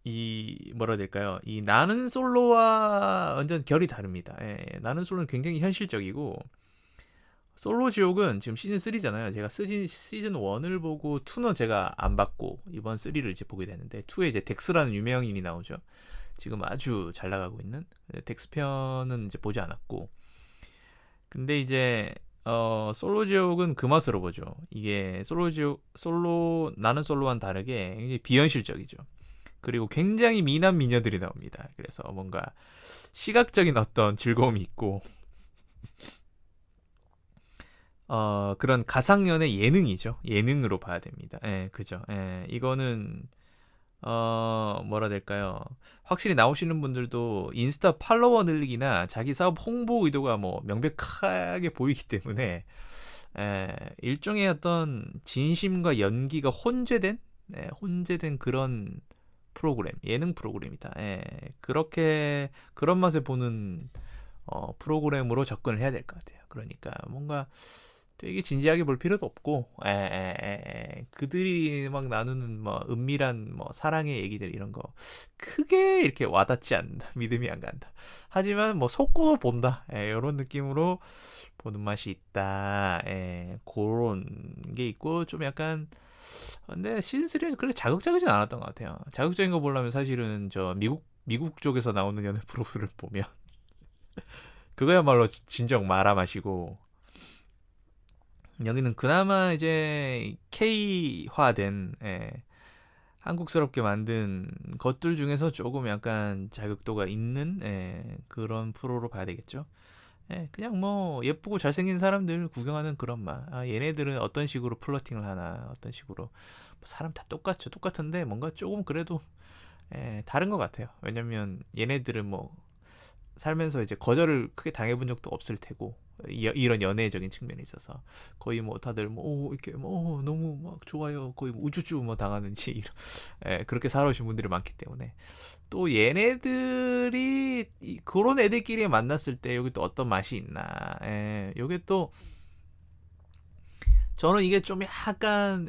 S1: 이 뭐라 해야 될까요? 이 나는 솔로와 완전 결이 다릅니다. 예, 나는 솔로는 굉장히 현실적이고 솔로지옥은 지금 시즌 3잖아요. 제가 시즌 1을 보고 2는 제가 안 봤고 이번 3를 이제 보게 되는데 2에 이제 덱스라는 유명인이 나오죠. 지금 아주 잘 나가고 있는 덱스 편은 이제 보지 않았고 근데 이제 솔로지옥은 그 맛으로 보죠. 이게 나는 솔로와는 다르게 굉장히 비현실적이죠. 그리고 굉장히 미남 미녀들이 나옵니다. 그래서 뭔가 시각적인 어떤 즐거움이 있고 그런 가상연애 예능이죠. 예능으로 봐야 됩니다. 예, 그죠. 예, 이거는 뭐라 될까요? 확실히 나오시는 분들도 인스타 팔로워 늘리기나 자기 사업 홍보 의도가 뭐 명백하게 보이기 때문에 일종의 어떤 진심과 연기가 혼재된 그런 프로그램, 예능 프로그램이다. 그렇게 그런 맛에 보는 프로그램으로 접근을 해야 될 것 같아요. 그러니까 뭔가 되게 진지하게 볼 필요도 없고, 그들이 막 나누는 뭐 은밀한 뭐 사랑의 얘기들 이런 거 크게 이렇게 와닿지 않는다. 믿음이 안 간다. 하지만 뭐 속고도 본다. 이런 느낌으로 보는 맛이 있다. 그런 게 있고 좀 약간 근데 시즌 3는 그렇게 자극적이진 않았던 것 같아요. 자극적인 거 보려면 사실은 저 미국 쪽에서 나오는 연애 프로그램을 보면 그거야말로 진정 마라 마시고 여기는 그나마 이제 K화된 한국스럽게 만든 것들 중에서 조금 약간 자극도가 있는 그런 프로로 봐야 되겠죠. 그냥 뭐 예쁘고 잘생긴 사람들 구경하는 그런 맛. 얘네들은 어떤 식으로 플러팅을 하나, 어떤 식으로 뭐 사람 다 똑같은데 뭔가 조금 그래도 다른 것 같아요. 왜냐면 얘네들은 뭐 살면서 이제 거절을 크게 당해본 적도 없을 테고 이런 연애적인 측면에 있어서 거의 뭐 다들 뭐 이렇게 뭐 너무 막 좋아요 거의 뭐 우쭈쭈 뭐 당하는지 그렇게 살아오신 분들이 많기 때문에 또 얘네들이 그런 애들끼리 만났을 때 여기 또 어떤 맛이 있나 요게 또 저는 이게 좀 약간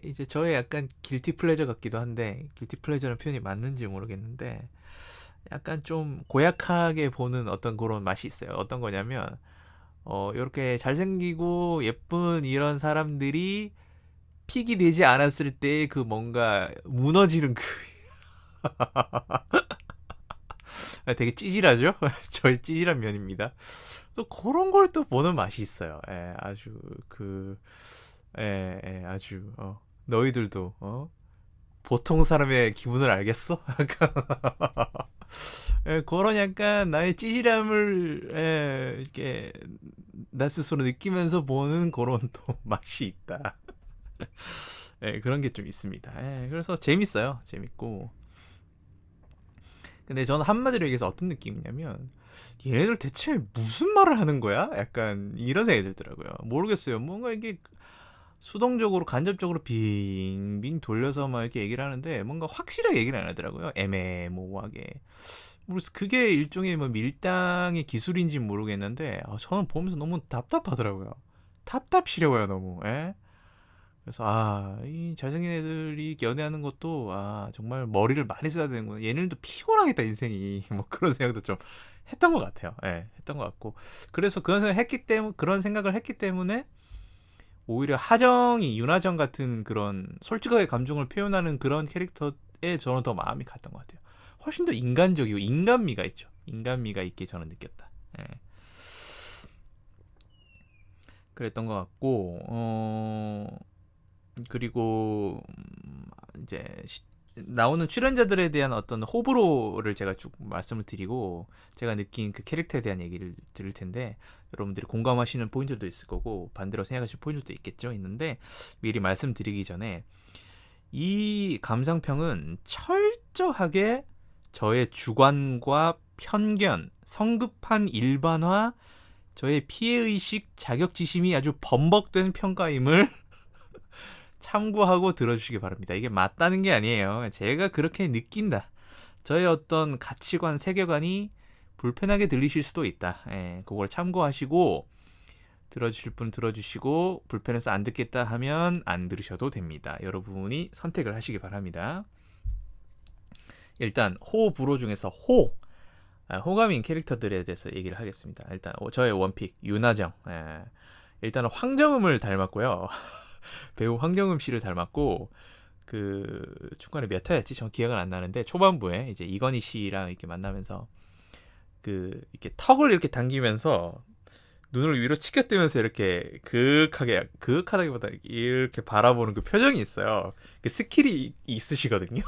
S1: 이제 저의 약간 길티 플레저 같기도 한데 길티 플레저라는 표현이 맞는지 모르겠는데 약간 좀 고약하게 보는 어떤 그런 맛이 있어요. 어떤 거냐면 이렇게 잘생기고 예쁜 이런 사람들이 픽이 되지 않았을 때 그 뭔가 무너지는 그 되게 찌질하죠? 저의 찌질한 면입니다. 또 그런 걸 또 보는 맛이 있어요. 예, 아주 아주 너희들도 보통 사람의 기분을 알겠어? 예, 그런 약간 나의 찌질함을 이렇게 나 스스로 느끼면서 보는 그런 또 맛이 있다. 예, 그런 게 좀 있습니다. 예, 그래서 재밌어요. 재밌고. 근데 저는 한마디로 얘기해서 어떤 느낌이냐면 얘네들 대체 무슨 말을 하는 거야? 약간 이런 생각이 들더라고요. 모르겠어요. 뭔가 이게 수동적으로 간접적으로 빙빙 돌려서 막 이렇게 얘기를 하는데 뭔가 확실하게 얘기를 안 하더라고요. 애매모호하게. 그래서 그게 일종의 뭐 밀당의 기술인지 모르겠는데 저는 보면서 너무 답답하더라고요. 답답시려워요 너무. 예? 그래서 이 잘생긴 애들이 연애하는 것도 정말 머리를 많이 써야 되는구나. 얘네들도 피곤하겠다 인생이. 뭐 그런 생각도 좀 했던 것 같아요. 예, 했던 것 같고. 그래서 그런 생각을 했기 때문에 오히려 하정이 윤하정 같은 그런 솔직하게 감정을 표현하는 그런 캐릭터에 저는 더 마음이 갔던 것 같아요. 훨씬 더 인간적이고 인간미가 있죠. 인간미가 있게 저는 느꼈다. 예. 그랬던 것 같고 그리고 이제 나오는 출연자들에 대한 어떤 호불호를 제가 쭉 말씀을 드리고 제가 느낀 그 캐릭터에 대한 얘기를 드릴 텐데 여러분들이 공감하시는 포인트도 있을 거고 반대로 생각하실 포인트도 있는데 미리 말씀드리기 전에 이 감상평은 철저하게 저의 주관과 편견, 성급한 일반화, 저의 피해의식, 자격지심이 아주 범벅된 평가임을 참고하고 들어주시기 바랍니다. 이게 맞다는 게 아니에요. 제가 그렇게 느낀다. 저의 어떤 가치관, 세계관이 불편하게 들리실 수도 있다. 그걸 참고하시고 들어주실 분 들어주시고 불편해서 안 듣겠다 하면 안 들으셔도 됩니다. 여러분이 선택을 하시기 바랍니다. 일단 호불호 중에서 호감인 캐릭터들에 대해서 얘기를 하겠습니다. 일단 저의 원픽 윤하정. 일단은 황정음을 닮았고요. 배우 황정음 씨를 닮았고 그 중간에 몇 회였지? 전 기억은 안 나는데 초반부에 이제 이건희 씨랑 이렇게 만나면서 이렇게 턱을 이렇게 당기면서 눈을 위로 치켜뜨면서 이렇게 그윽하다기보다 이렇게 바라보는 그 표정이 있어요. 그 스킬이 있으시거든요.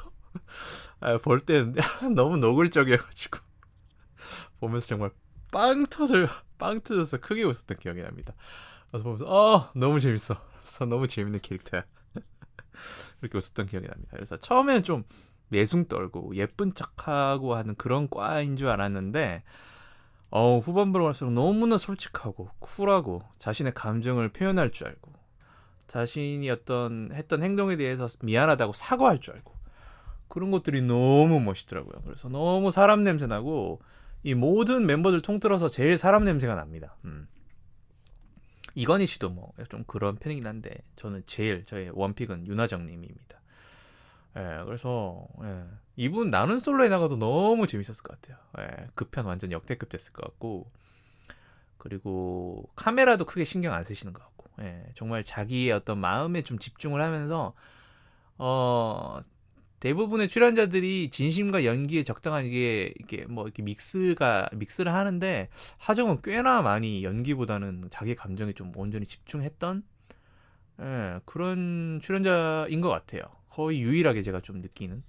S1: 볼 때 너무 노골적이어가지고 보면서 정말 빵 터져서 크게 웃었던 기억이 납니다. 그래서 보면서 너무 재밌어. 그래서 너무 재밌는 캐릭터야. 그렇게 웃었던 기억이 납니다. 그래서 처음에는 좀 내숭 떨고 예쁜 척하고 하는 그런 과인 줄 알았는데 후반부로 갈수록 너무나 솔직하고 쿨하고 자신의 감정을 표현할 줄 알고 자신이 했던 행동에 대해서 미안하다고 사과할 줄 알고 그런 것들이 너무 멋있더라고요. 그래서 너무 사람 냄새 나고 이 모든 멤버들 통틀어서 제일 사람 냄새가 납니다. 이건희 씨도 뭐 좀 그런 편이긴 한데 저는 제일 저의 원픽은 윤하정 님입니다. 그래서 이분 나는 솔로에 나가도 너무 재밌었을 것 같아요. 그 편 완전 역대급 됐을 것 같고 그리고 카메라도 크게 신경 안 쓰시는 것 같고 정말 자기의 어떤 마음에 좀 집중을 하면서 대부분의 출연자들이 진심과 연기에 적당한 이게 뭐 이렇게 믹스를 하는데 하정은 꽤나 많이 연기보다는 자기 감정에 좀 온전히 집중했던 그런 출연자인 것 같아요. 거의 유일하게 제가 좀 느끼는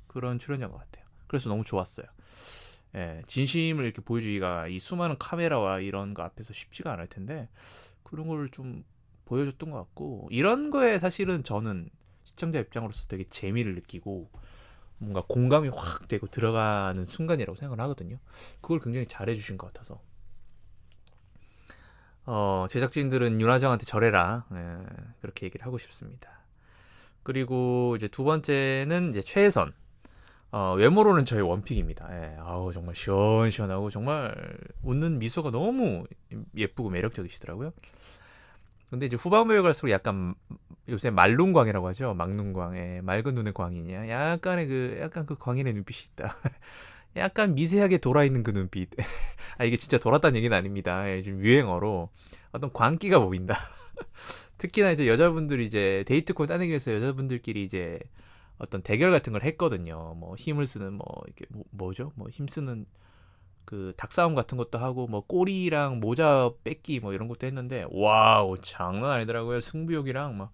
S1: 그런 출연자인 것 같아요. 그래서 너무 좋았어요. 진심을 이렇게 보여주기가 이 수많은 카메라와 이런 거 앞에서 쉽지가 않을 텐데 그런 걸 좀 보여줬던 것 같고 이런 거에 사실은 저는 시청자 입장으로서 되게 재미를 느끼고 뭔가 공감이 확 되고 들어가는 순간이라고 생각을 하거든요. 그걸 굉장히 잘해주신 것 같아서 제작진들은 윤하정한테 절해라 그렇게 얘기를 하고 싶습니다. 그리고 이제 두 번째는 이제 최혜선. 외모로는 저의 원픽입니다. 정말 시원시원하고 정말 웃는 미소가 너무 예쁘고 매력적이시더라고요. 근데 이제 후반부에 갈수록 약간 요새 말눈광이라고 하죠. 막눈광. 맑은 눈의 광이냐. 약간 그 광인의 눈빛이 있다. 약간 미세하게 돌아있는 그 눈빛. 이게 진짜 돌았다는 얘기는 아닙니다. 좀 유행어로 어떤 광기가 보인다. 특히나 이제 여자분들이 이제 데이트권 따내기 위해서 여자분들끼리 이제 어떤 대결 같은 걸 했거든요. 뭐 힘을 쓰는 뭐 이게 뭐죠? 뭐 힘쓰는 그 닭싸움 같은 것도 하고 뭐 꼬리랑 모자 뺏기 뭐 이런 것도 했는데 와우 장난 아니더라고요. 승부욕이랑 막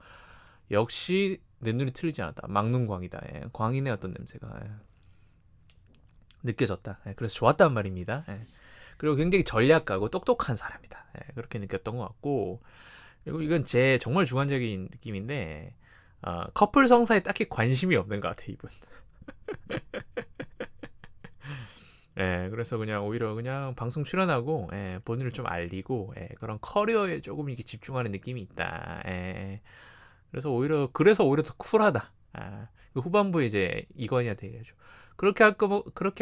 S1: 역시 내 눈이 틀리지 않았다. 막눈광이다. 예. 광인의 어떤 냄새가 느껴졌다. 예. 그래서 좋았단 말입니다. 예. 그리고 굉장히 전략가고 똑똑한 사람이다. 예. 그렇게 느꼈던 것 같고 그리고 이건 제 정말 주관적인 느낌인데 커플 성사에 딱히 관심이 없는 것 같아 이분. 예, 그래서 그냥 오히려 그냥 방송 출연하고 본인을 좀 알리고 그런 커리어에 조금 이렇게 집중하는 느낌이 있다. 그래서 오히려 더 쿨하다. 그 후반부에 이제 이건희한테 얘기하죠. 그렇게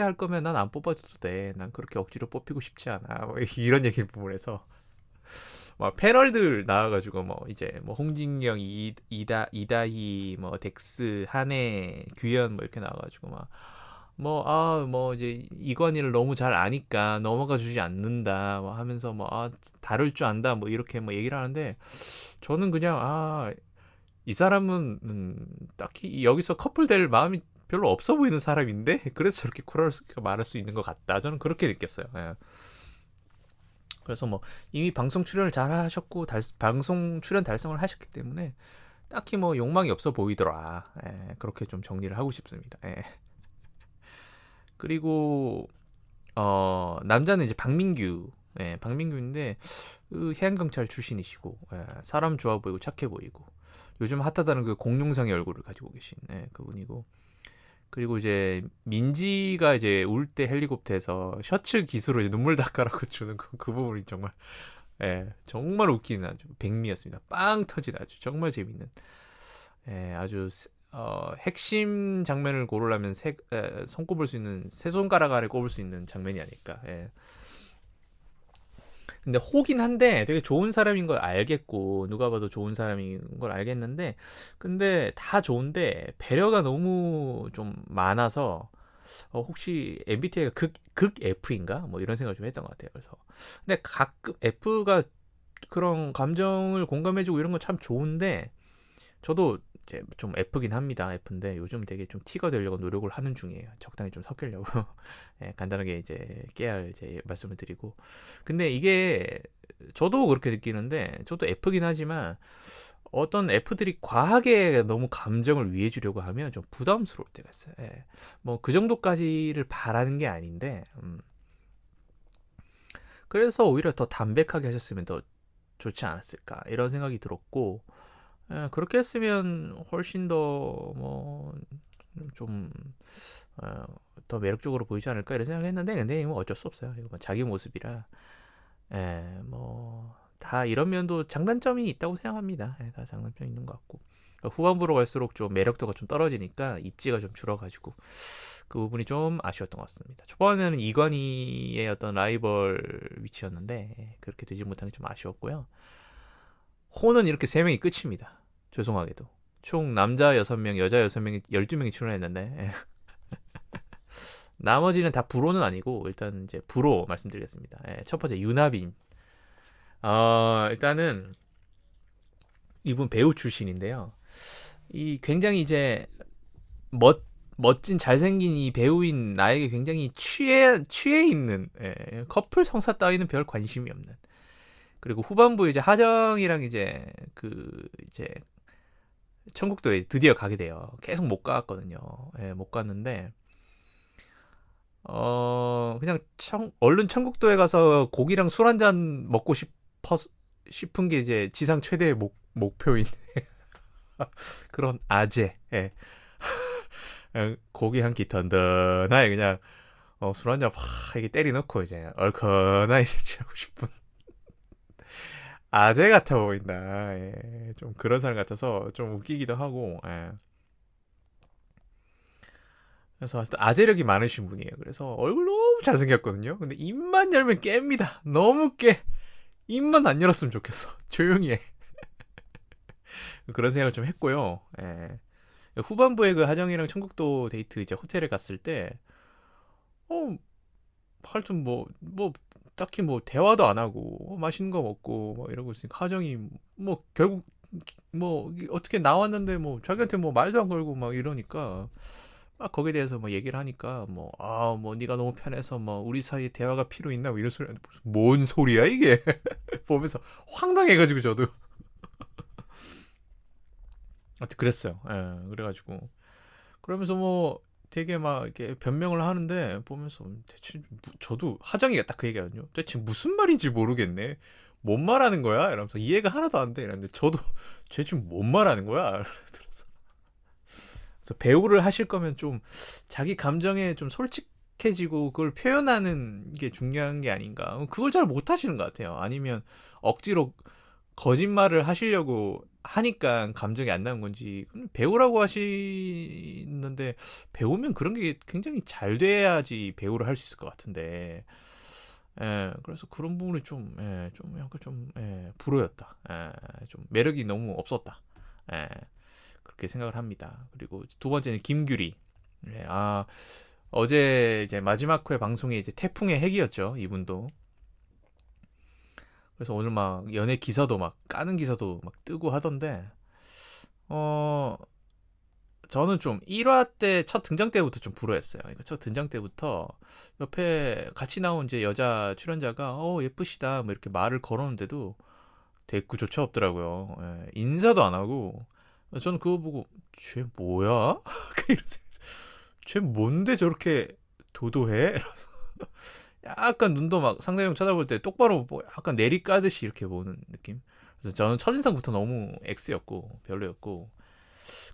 S1: 할 거면 난 안 뽑아줘도 돼. 난 그렇게 억지로 뽑히고 싶지 않아. 뭐 이런 얘기를 부분에서 막 패널들 나와가지고 뭐 이제 뭐 홍진경, 이다희, 뭐 덱스, 한혜, 규현 뭐 이렇게 나와가지고 막 뭐 이제 이관희를 너무 잘 아니까 넘어가 주지 않는다 뭐 하면서 다룰 줄 안다 뭐 이렇게 뭐 얘기를 하는데 저는 그냥 이 사람은 딱히 여기서 커플 될 마음이 별로 없어 보이는 사람인데 그래서 저렇게 쿨할 말할 수 있는 것 같다. 저는 그렇게 느꼈어요. 예. 그래서 뭐 이미 방송 출연을 잘 하셨고 방송 출연 달성을 하셨기 때문에 딱히 뭐 욕망이 없어 보이더라. 그렇게 좀 정리를 하고 싶습니다. 그리고 남자는 이제 박민규. 박민규인데 그 해양경찰 출신이시고 사람 좋아 보이고 착해 보이고 요즘 핫하다는 그 공룡상의 얼굴을 가지고 계신 그분이고 그리고 이제 민지가 이제 울 때 헬리콥터에서 셔츠 기수로 이제 눈물 닦아라고 주는 그 부분이 정말 정말 웃기는 아주 백미였습니다. 빵 터진 아주 정말 재밌는 아주 핵심 장면을 고르려면 손꼽을 수 있는 세 손가락 아래 꼽을 수 있는 장면이 아닐까. 근데 호긴 한데 되게 좋은 사람인 걸 알겠고 누가 봐도 좋은 사람인 걸 알겠는데 근데 다 좋은데 배려가 너무 좀 많아서 혹시 MBTI가 극 F인가 뭐 이런 생각을 좀 했던 것 같아요. 그래서 근데 가끔 F가 그런 감정을 공감해주고 이런 건 참 좋은데 저도 이제 좀 F긴 합니다. F인데 요즘 되게 좀 T가 되려고 노력을 하는 중이에요. 적당히 좀 섞이려고 간단하게 이제 깨알 이제 말씀을 드리고 근데 이게 저도 그렇게 느끼는데 저도 F긴 하지만 어떤 F들이 과하게 너무 감정을 위해주려고 하면 좀 부담스러울 때가 있어요. 뭐 그 정도까지를 바라는 게 아닌데 그래서 오히려 더 담백하게 하셨으면 더 좋지 않았을까 이런 생각이 들었고 그렇게 했으면 훨씬 더 뭐 좀 더 매력적으로 보이지 않을까 이런 생각을 했는데 근데 뭐 어쩔 수 없어요. 이거 뭐 자기 모습이라 뭐 다 이런 면도 장단점이 있다고 생각합니다. 다 장단점이 있는 것 같고 후반부로 갈수록 좀 매력도가 좀 떨어지니까 입지가 좀 줄어가지고 그 부분이 좀 아쉬웠던 것 같습니다. 초반에는 이관희의 어떤 라이벌 위치였는데 그렇게 되지 못한 게 좀 아쉬웠고요. 호는 이렇게 3명이 끝입니다. 죄송하게도. 총 남자 6명, 여자 6명이 12명이 출연했는데 나머지는 다 불호는 아니고 일단 이제 불호 말씀드리겠습니다. 첫 번째 윤하빈. 일단은 이분 배우 출신인데요. 이 굉장히 이제 멋진 잘생긴 이 배우인 나에게 굉장히 취해 있는 커플 성사 따위는 별 관심이 없는 그리고 후반부에 이제 하정이랑 이제 천국도에 드디어 가게 돼요. 계속 못 갔거든요. 못 갔는데 그냥 얼른 천국도에 가서 고기랑 술 한 잔 먹고 싶은 게 이제 지상 최대의 목표인 그런 아재. 고기 한 끼 던던하게 그냥 술 한 잔 확 이렇게 때리 넣고 이제 얼큰하게 취하고 싶은 아재 같아 보인다. 좀 그런 사람 같아서 좀 웃기기도 하고. 그래서 아재력이 많으신 분이에요. 그래서 얼굴 너무 잘생겼거든요. 근데 입만 열면 깹니다. 너무 깨. 입만 안 열었으면 좋겠어. 조용히 해. 그런 생각을 좀 했고요. 후반부에 그 하정이랑 천국도 데이트 이제 호텔에 갔을 때, 하여튼 딱히 뭐 대화도 안 하고 맛있는 거 먹고 뭐 이러고 있으니까 하정이 뭐 결국 뭐 어떻게 나왔는데 뭐 자기한테 뭐 말도 안 걸고 막 이러니까 막 거기에 대해서 뭐 얘기를 하니까 뭐 뭐 네가 너무 편해서 뭐 우리 사이에 대화가 필요 있나 뭐 이런 소리 하는데 무슨 뭔 소리야 이게 보면서 황당해가지고 저도 하여튼 그랬어요. 예, 그래가지고 그러면서 뭐 되게 막 이렇게 변명을 하는데 보면서 대체 저도 하정이가 딱 그 얘기거든요. 대체 무슨 말인지 모르겠네. 뭔 말하는 거야? 이러면서 이해가 하나도 안 돼. 이랬는데 저도 쟤 지금 뭔 말하는 거야? 들어서 그래서 배우를 하실 거면 좀 자기 감정에 좀 솔직해지고 그걸 표현하는 게 중요한 게 아닌가. 그걸 잘 못 하시는 것 같아요. 아니면 억지로 거짓말을 하시려고 하니까 감정이 안 나는 건지 배우라고 하시는데 배우면 그런 게 굉장히 잘 돼야지 배우를 할 수 있을 것 같은데 그래서 그런 부분이 좀 약간 좀 불호였다. 좀 매력이 너무 없었다. 그렇게 생각을 합니다. 그리고 두 번째는 김규리. 어제 이제 마지막 회 방송이 이제 태풍의 핵이었죠. 이분도. 그래서 오늘 막 연예 기사도 막 까는 기사도 막 뜨고 하던데 어 저는 좀 1화 때 첫 등장 때부터 좀 불호했어요. 그러니까 첫 등장 때부터 옆에 같이 나온 이제 여자 출연자가 예쁘시다 뭐 이렇게 말을 걸었는데도 대꾸조차 없더라고요. 인사도 안 하고 저는 그거 보고 쟤 뭐야? 이러면서 쟤 뭔데 저렇게 도도해? 약간 눈도 막 상대방 쳐다볼 때 똑바로 뭐 약간 내리 까듯이 이렇게 보는 느낌. 그래서 저는 첫인상부터 너무 X였고 별로였고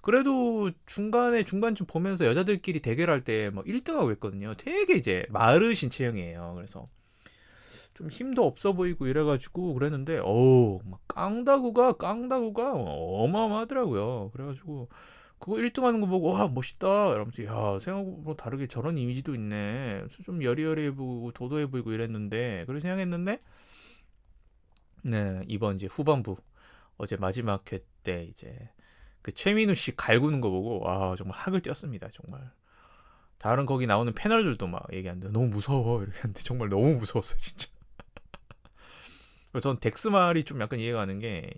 S1: 그래도 중반쯤 보면서 여자들끼리 대결할 때 뭐 1등하고 있거든요. 되게 이제 마르신 체형이에요. 그래서 좀 힘도 없어 보이고 이래가지고 그랬는데 막 깡다구가 어마어마하더라고요. 그래가지고 그거 1등 하는 거 보고 와 멋있다 이러면서 야 생각보다 다르게 저런 이미지도 있네. 좀 여리여리해 보이고 도도해 보이고 이랬는데 그렇게 생각했는데 네 이번 이제 후반부 어제 마지막 회 때 이제 그 최민우 씨 갈구는 거 보고 정말 학을 띄었습니다. 정말 다른 거기 나오는 패널들도 막 얘기하는데 너무 무서워 이렇게 하는데 정말 너무 무서웠어요 진짜. 전 덱스 말이 좀 약간 이해가 가는 게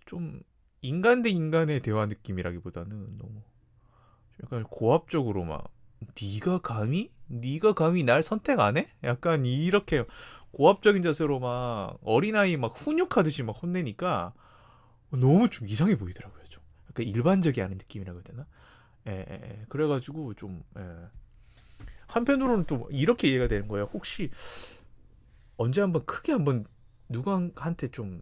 S1: 좀 인간 대 인간의 대화 느낌이라기보다는 너무 약간 고압적으로 막 네가 감히 날 선택 안 해? 약간 이렇게 고압적인 자세로 막 어린아이 막 훈육하듯이 막 혼내니까 너무 좀 이상해 보이더라고요. 좀 약간 일반적이 아닌 느낌이라고 해야 되나? 그래가지고 좀 한편으로는 또 이렇게 이해가 되는 거예요. 혹시 언제 한번 크게 한번 누구한테 좀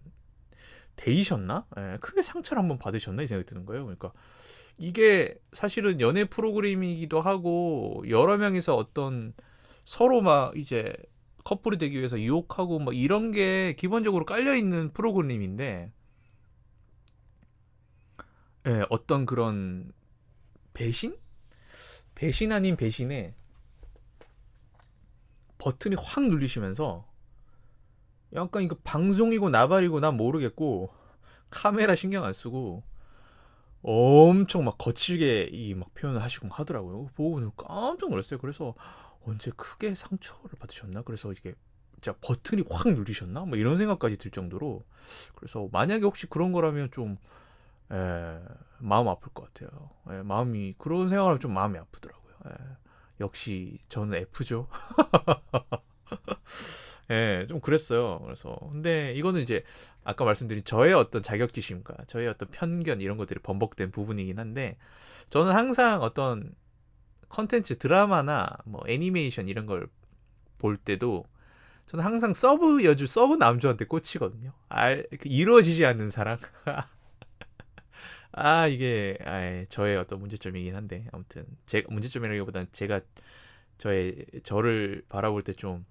S1: 데이셨나? 크게 상처를 한번 받으셨나? 이 생각이 드는 거예요. 그러니까 이게 사실은 연애 프로그램이기도 하고 여러 명이서 어떤 서로 막 이제 커플이 되기 위해서 유혹하고 막 이런 게 기본적으로 깔려 있는 프로그램인데 어떤 그런 배신? 배신 아닌 배신에 버튼이 확 눌리시면서 약간 이거 방송이고 나발이고 난 모르겠고 카메라 신경 안 쓰고 엄청 막 거칠게 이 막 표현을 하시고 하더라고요. 보고 깜짝 놀랐어요. 그래서 언제 크게 상처를 받으셨나? 그래서 이게 진짜 버튼이 확 누르셨나? 뭐 이런 생각까지 들 정도로 그래서 만약에 혹시 그런 거라면 좀 마음 아플 것 같아요. 마음이 그런 생각하면 좀 마음이 아프더라고요. 역시 저는 F죠. 좀 그랬어요. 그래서 근데 이거는 이제 아까 말씀드린 저의 어떤 자격지심과 저의 어떤 편견 이런 것들이 번복된 부분이긴 한데 저는 항상 어떤 컨텐츠 드라마나 뭐 애니메이션 이런 걸 볼 때도 저는 항상 서브 남주한테 꽂히거든요. 그 이루어지지 않는 사랑. 이게 저의 어떤 문제점이긴 한데 아무튼 제 문제점이라기보다는 제가 저를 바라볼 때 좀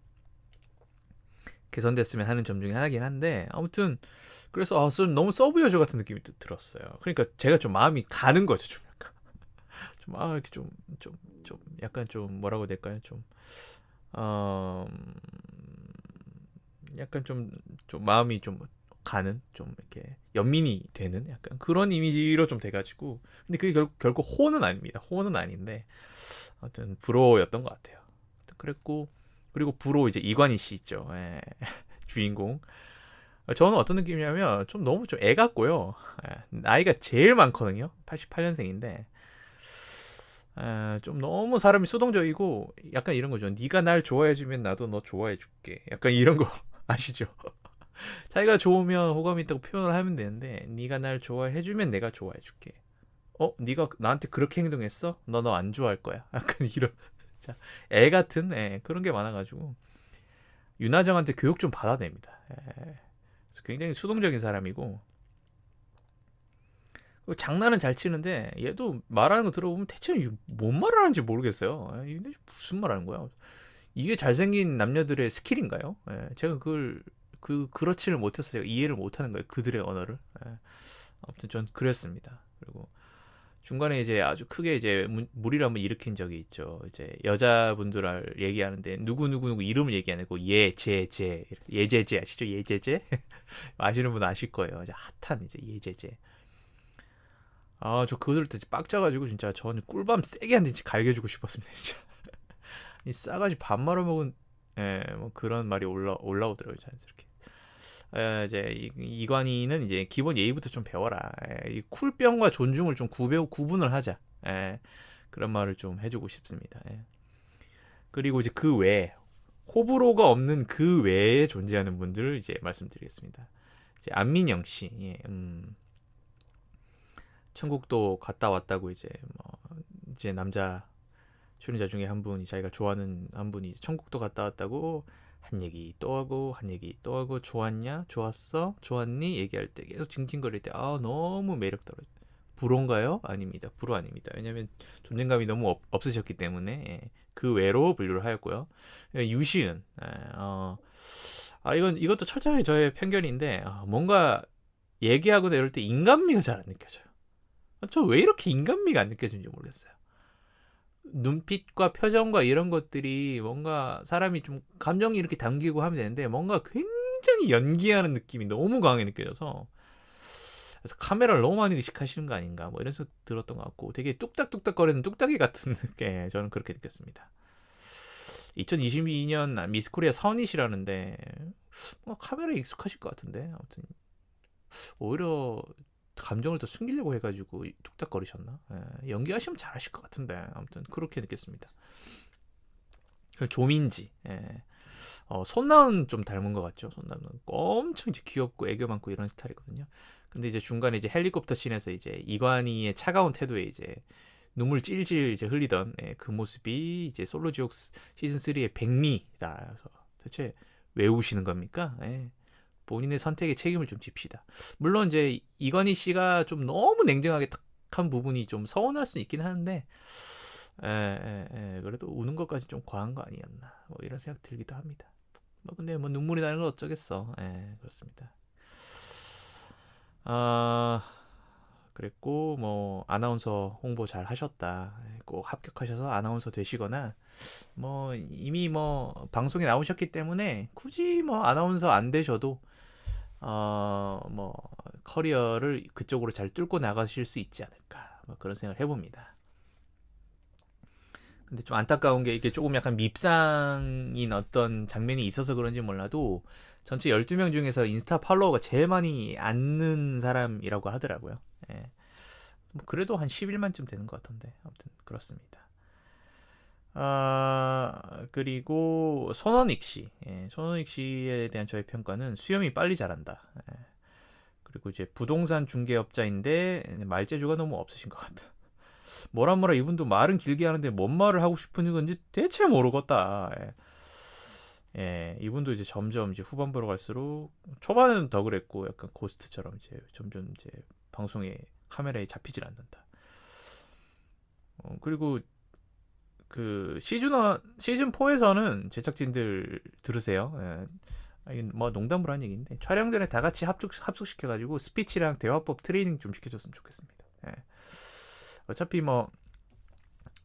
S1: 개선됐으면 하는 점 중에 하나긴 한데 아무튼 그래서 너무 서브 여주 같은 느낌이 들었어요. 그러니까 제가 좀 마음이 가는 거죠. 좀 약간 이렇게 좀 약간 좀 뭐라고 해야 될까요? 좀 약간 좀 마음이 좀 가는 좀 이렇게 연민이 되는 약간 그런 이미지로 좀 돼가지고 근데 그게 결국 호는 아닙니다. 호는 아닌데 아무튼 불호였던 것 같아요. 그랬고 그리고 불호 이제 이관희 씨 있죠. 주인공 저는 어떤 느낌이냐면 좀 너무 좀 애 같고요. 나이가 제일 많거든요. 88년생인데 좀 너무 사람이 수동적이고 약간 이런 거죠. 네가 날 좋아해주면 나도 너 좋아해줄게. 약간 이런 거 아시죠? 자기가 좋으면 호감이 있다고 표현을 하면 되는데 네가 날 좋아해주면 내가 좋아해줄게. 네가 나한테 그렇게 행동했어? 너 안 좋아할 거야. 약간 이런 자, 애 같은 그런 게 많아가지고 윤하정한테 교육 좀 받아냅니다. 그래서 굉장히 수동적인 사람이고 장난은 잘 치는데 얘도 말하는 거 들어보면 대체 뭔 말을 하는지 모르겠어요. 근데 무슨 말 하는 거야? 이게 잘생긴 남녀들의 스킬인가요? 제가 그렇지를 못해서 제가 이해를 못하는 거예요. 그들의 언어를. 아무튼 전 그랬습니다. 그리고 중간에 이제 아주 크게 이제 무리를 한번 일으킨 적이 있죠. 이제 여자분들 얘기하는데 누구 이름을 얘기 안 하고 예제제 예제제 아시죠? 예제제 아시는 분 아실 거예요. 이제 핫한 이제 예제제. 저 그들 때 빡짜가지고 진짜 저는 꿀밤 세게 한 대 갈겨주고 싶었습니다. 진짜 이 싸가지 밥 말아 먹은 뭐 그런 말이 올라오더라고요 자연스럽게. 이제 이관이는 이제 기본 예의부터 좀 배워라. 이 쿨병과 존중을 좀 구분을 하자. 그런 말을 좀 해주고 싶습니다. 그리고 이제 그 외에 호불호가 없는 그 외에 존재하는 분들을 이제 말씀드리겠습니다. 이제 안민영 씨, 천국도 갔다 왔다고 이제 남자 출연자 중에 한 분이 자기가 좋아하는 한 분이 천국도 갔다 왔다고 한 얘기 또 하고 한 얘기 또 하고 좋았냐 좋았어 좋았니 얘기할 때 계속 징징거릴 때 너무 매력 떨어져. 불호인가요? 아닙니다. 불호 아닙니다. 왜냐하면 존재감이 너무 없으셨기 때문에 그 외로 분류를 하였고요. 유시은 이것도 철저하게 저의 편견인데 뭔가 얘기하거나 이럴 때 인간미가 잘 안 느껴져요. 저 왜 이렇게 인간미가 안 느껴지는지 모르겠어요. 눈빛과 표정과 이런 것들이 뭔가 사람이 좀 감정이 이렇게 담기고 하면 되는데 뭔가 굉장히 연기하는 느낌이 너무 강하게 느껴져서 그래서 카메라를 너무 많이 의식하시는 거 아닌가 뭐 이런 생각 들었던 것 같고 되게 뚝딱뚝딱거리는 뚝딱이 같은 게 저는 그렇게 느꼈습니다. 2022년 미스코리아 선이시라는데 카메라에 익숙하실 것 같은데 아무튼 오히려 감정을 더 숨기려고 해가지고 뚝딱거리셨나? 연기하시면 잘하실 것 같은데 아무튼 그렇게 느꼈습니다. 조민지, 손나은 좀 닮은 것 같죠? 손나은 엄청 이제 귀엽고 애교 많고 이런 스타일이거든요. 근데 이제 중간에 이제 헬리콥터 씬에서 이제 이관희의 차가운 태도에 이제 눈물 찔찔 이제 흘리던 그 모습이 이제 솔로지옥 시즌 3의 백미다. 그래서 대체 왜 우시는 겁니까? 본인의 선택에 책임을 좀 집시다. 물론 이제 이건희 씨가 좀 너무 냉정하게 탁한 부분이 좀 서운할 수 있긴 하는데 그래도 우는 것까지 좀 과한 거 아니었나 뭐 이런 생각 들기도 합니다. 근데 뭐 눈물이 나는 건 어쩌겠어. 그렇습니다. 그랬고 뭐 아나운서 홍보 잘 하셨다. 꼭 합격하셔서 아나운서 되시거나 뭐 이미 뭐 방송에 나오셨기 때문에 굳이 뭐 아나운서 안 되셔도 뭐 커리어를 그쪽으로 잘 뚫고 나가실 수 있지 않을까 뭐 그런 생각을 해봅니다. 근데 좀 안타까운 게 이게 조금 약간 밉상인 어떤 장면이 있어서 그런지 몰라도 전체 12명 중에서 인스타 팔로워가 제일 많이 않는 사람이라고 하더라고요. 뭐 그래도 한 11만쯤 되는 것 같던데 아무튼 그렇습니다. 그리고 손원익 씨, 손원익 씨에 대한 저의 평가는 수염이 빨리 자란다. 그리고 이제 부동산 중개업자인데 말재주가 너무 없으신 것 같다. 뭐라 이분도 말은 길게 하는데 뭔 말을 하고 싶은 건지 대체 모르겠다. 이분도 이제 점점 이제 후반부로 갈수록 초반에는 더 그랬고 약간 고스트처럼 이제 점점 이제 방송에 카메라에 잡히질 않는다. 그리고 그 시즌 4에서는 제작진들 들으세요. 뭐 농담으로 한 얘기인데 촬영 전에 다 같이 합숙시켜가지고 스피치랑 대화법 트레이닝 좀 시켜줬으면 좋겠습니다. 어차피 뭐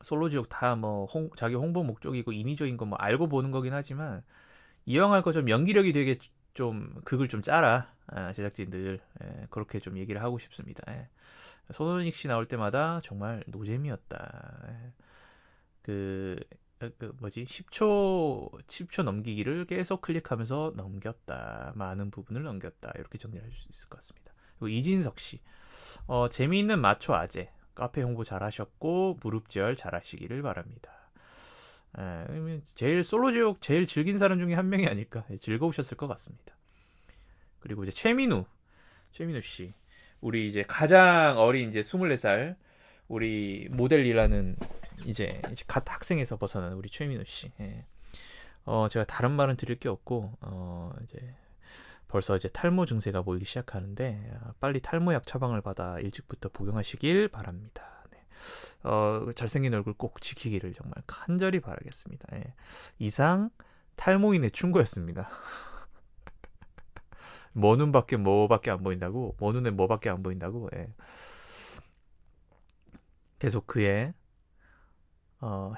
S1: 솔로지옥 다 뭐 자기 홍보 목적이고 인위적인 거 뭐 알고 보는 거긴 하지만 이왕할 거 좀 연기력이 되게 좀 극을 좀 짜라. 제작진들 그렇게 좀 얘기를 하고 싶습니다. 손원익 씨 나올 때마다 정말 노잼이었다. 그 뭐지 10초 넘기기를 계속 클릭하면서 넘겼다. 많은 부분을 넘겼다. 이렇게 정리를 할 수 있을 것 같습니다. 그리고 이진석 씨, 재미있는 마초 아재, 카페 홍보 잘하셨고 무릎지열 잘하시기를 바랍니다. 제일 솔로지옥 제일 즐긴 사람 중에 한 명이 아닐까. 즐거우셨을 것 같습니다. 그리고 이제 최민우 씨, 우리 이제 가장 어린 이제 24살 우리 모델 일하는 이제 갓 학생에서 벗어난 우리 최민우 씨. 예. 제가 다른 말은 드릴 게 없고 이제 벌써 이제 탈모 증세가 보이기 시작하는데 빨리 탈모약 처방을 받아 일찍부터 복용하시길 바랍니다. 네. 잘생긴 얼굴 꼭 지키기를 정말 간절히 바라겠습니다. 예. 이상 탈모인의 충고였습니다. 뭐 눈밖에 뭐밖에 안 보인다고, 뭐 눈에 뭐밖에 안 보인다고. 예. 계속 그의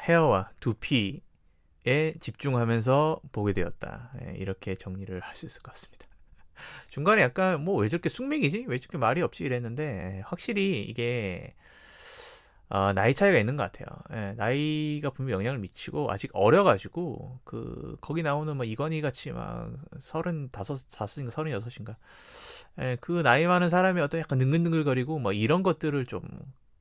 S1: 헤어와 두피에 집중하면서 보게 되었다. 예, 이렇게 정리를 할 수 있을 것 같습니다. 중간에 약간 뭐 왜 저렇게 숙맥이지? 왜 저렇게 말이 없지? 이랬는데 확실히 이게 나이 차이가 있는 것 같아요. 예, 나이가 분명히 영향을 미치고 아직 어려가지고 거기 나오는 뭐 이건희 같이 막 35인가 36인가 그 나이 많은 사람이 어떤 약간 능글능글거리고 뭐 이런 것들을 좀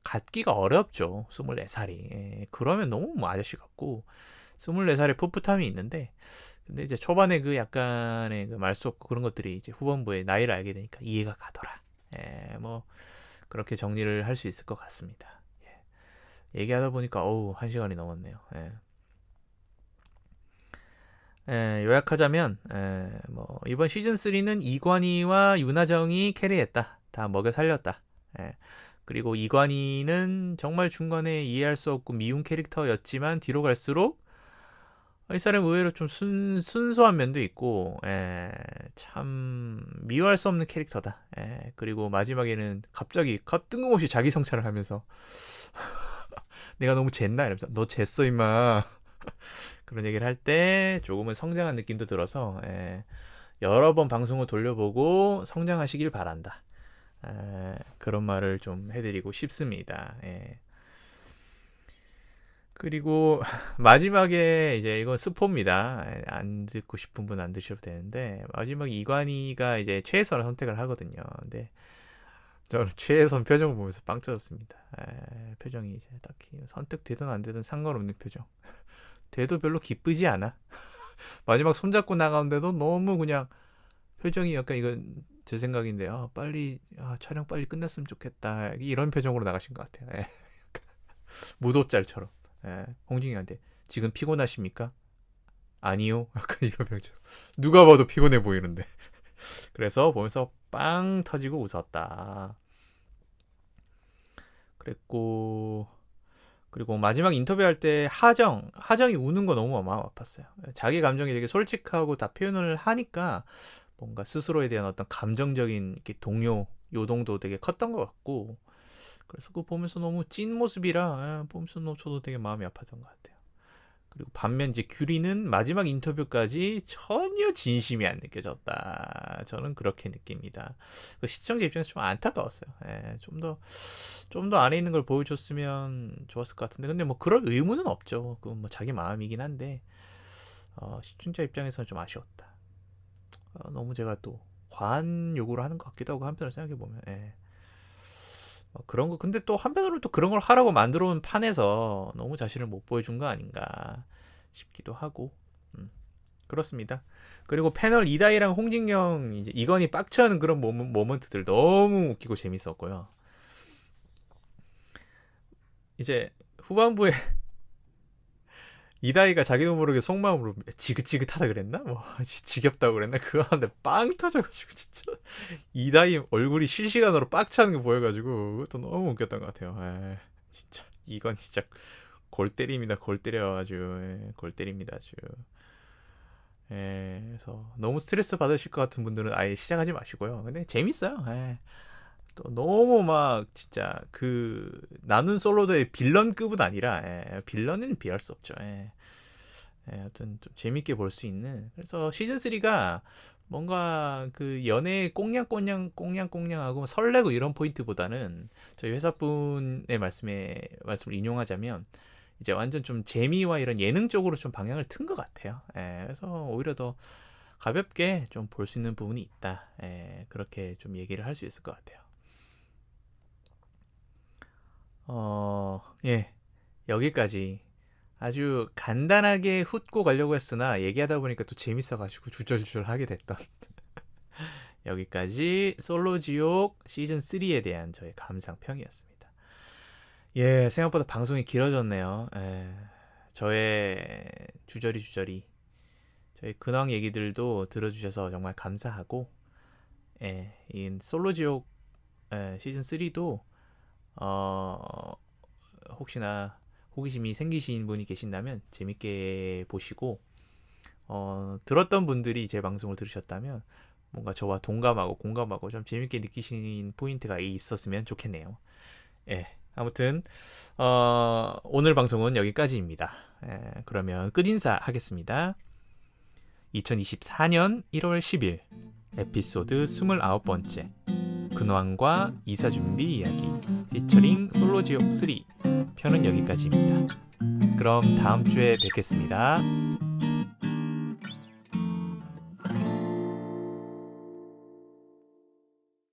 S1: 갖기가 어렵죠. 24살이. 예, 그러면 너무 뭐 아저씨 같고 24살에 풋풋함이 있는데 근데 이제 초반에 그 약간의 그 말 수 없고 그런 것들이 이제 후반부에 나이를 알게 되니까 이해가 가더라. 예, 뭐 그렇게 정리를 할 수 있을 것 같습니다. 예. 얘기하다 보니까 어우 1시간이 넘었네요. 예. 요약하자면 뭐 이번 시즌 3는 이관희와 윤하정이 캐리했다. 다 먹여 살렸다. 예. 그리고 이관희는 정말 중간에 이해할 수 없고 미운 캐릭터였지만 뒤로 갈수록 이 사람 의외로 좀 순수한 면도 있고 참 미워할 수 없는 캐릭터다. 그리고 마지막에는 갑자기 뜬금없이 자기 성찰을 하면서 내가 너무 쟀나 이러면서 너 쟀어 임마 그런 얘기를 할 때 조금은 성장한 느낌도 들어서 여러 번 방송을 돌려보고 성장하시길 바란다. 그런 말을 좀 해드리고 싶습니다. 그리고 마지막에 이제 이건 스포입니다. 안 듣고 싶은 분 안 드셔도 되는데 마지막에 이관희가 이제 최혜선을 선택을 하거든요. 근데 저는 최혜선 표정을 보면서 빵 터졌습니다. 표정이 이제 딱히 선택되든 안 되든 상관없는 표정. 돼도 별로 기쁘지 않아. 마지막 손잡고 나가는데도 너무 그냥 표정이 약간 이건 제 생각인데 빨리 촬영 빨리 끝났으면 좋겠다 이런 표정으로 나가신 것 같아요. 무도짤처럼. 홍진이한테 지금 피곤하십니까? 아니요. 약간 이런 표정. 누가 봐도 피곤해 보이는데. 그래서 보면서 빵 터지고 웃었다. 그리고 마지막 인터뷰할 때 하정이 우는 거 너무 마음 아팠어요. 자기 감정이 되게 솔직하고 다 표현을 하니까 뭔가 스스로에 대한 어떤 감정적인 이렇게 동요 요동도 되게 컸던 것 같고 그래서 그거 보면서 너무 찐 모습이라 보면서 저도 되게 마음이 아팠던 것 같아요. 그리고 반면 이제 규리는 마지막 인터뷰까지 전혀 진심이 안 느껴졌다. 저는 그렇게 느낍니다. 그 시청자 입장에서 좀 안타까웠어요. 좀 더 안에 있는 걸 보여줬으면 좋았을 것 같은데 근데 뭐 그럴 의무는 없죠. 그건 뭐 자기 마음이긴 한데 시청자 입장에서는 좀 아쉬웠다. 너무 제가 또 과한 요구를 하는 것 같기도 하고 한편으로 생각해 보면. 그런 거 근데 또 한편으로 또 그런 걸 하라고 만들어 온 판에서 너무 자신을 못 보여준 거 아닌가 싶기도 하고 그렇습니다. 그리고 패널 이다희랑 홍진경 이제 이건희 빡쳐하는 그런 모먼트들 너무 웃기고 재밌었고요. 이제 후반부에 이다희가 자기도 모르게 속마음으로 지긋지긋하다 그랬나? 뭐 지겹다고 그랬나? 그거 하는데 빵 터져가지고 진짜 이다희 얼굴이 실시간으로 빡차는 게 보여가지고 그것도 너무 웃겼던 것 같아요. 진짜 이건 진짜 골 때립니다. 골 때려가지고 골 때립니다 아주. 그래서 너무 스트레스 받으실 것 같은 분들은 아예 시작하지 마시고요. 근데 재밌어요. 또 너무 막 진짜 나눈 솔로드의 빌런급은 아니라 빌런은 비할 수 없죠. 하여튼 좀 재밌게 볼 수 있는 그래서 시즌 3가 뭔가 그 연애 꽁냥꽁냥하고 설레고 이런 포인트보다는 저희 회사분의 말씀을 인용하자면 이제 완전 좀 재미와 이런 예능 쪽으로 좀 방향을 튼 것 같아요. 그래서 오히려 더 가볍게 좀 볼 수 있는 부분이 있다. 그렇게 좀 얘기를 할 수 있을 것 같아요. 예, 여기까지 아주 간단하게 훑고 가려고 했으나 얘기하다 보니까 또 재밌어가지고 주절주절 하게 됐던 여기까지 솔로지옥 시즌 3에 대한 저의 감상평이었습니다. 예, 생각보다 방송이 길어졌네요. 저의 주저리 저희 근황 얘기들도 들어주셔서 정말 감사하고, 이 솔로지옥 시즌 3도 혹시나 호기심이 생기신 분이 계신다면 재밌게 보시고, 들었던 분들이 제 방송을 들으셨다면 뭔가 저와 동감하고 공감하고 좀 재밌게 느끼신 포인트가 있었으면 좋겠네요. 아무튼 오늘 방송은 여기까지입니다. 그러면 끝인사 하겠습니다. 2024년 1월 10일 에피소드 29번째 근황과 이사준비 이야기 피처링 솔로지옥 3 편은 여기까지입니다. 그럼 다음주에 뵙겠습니다.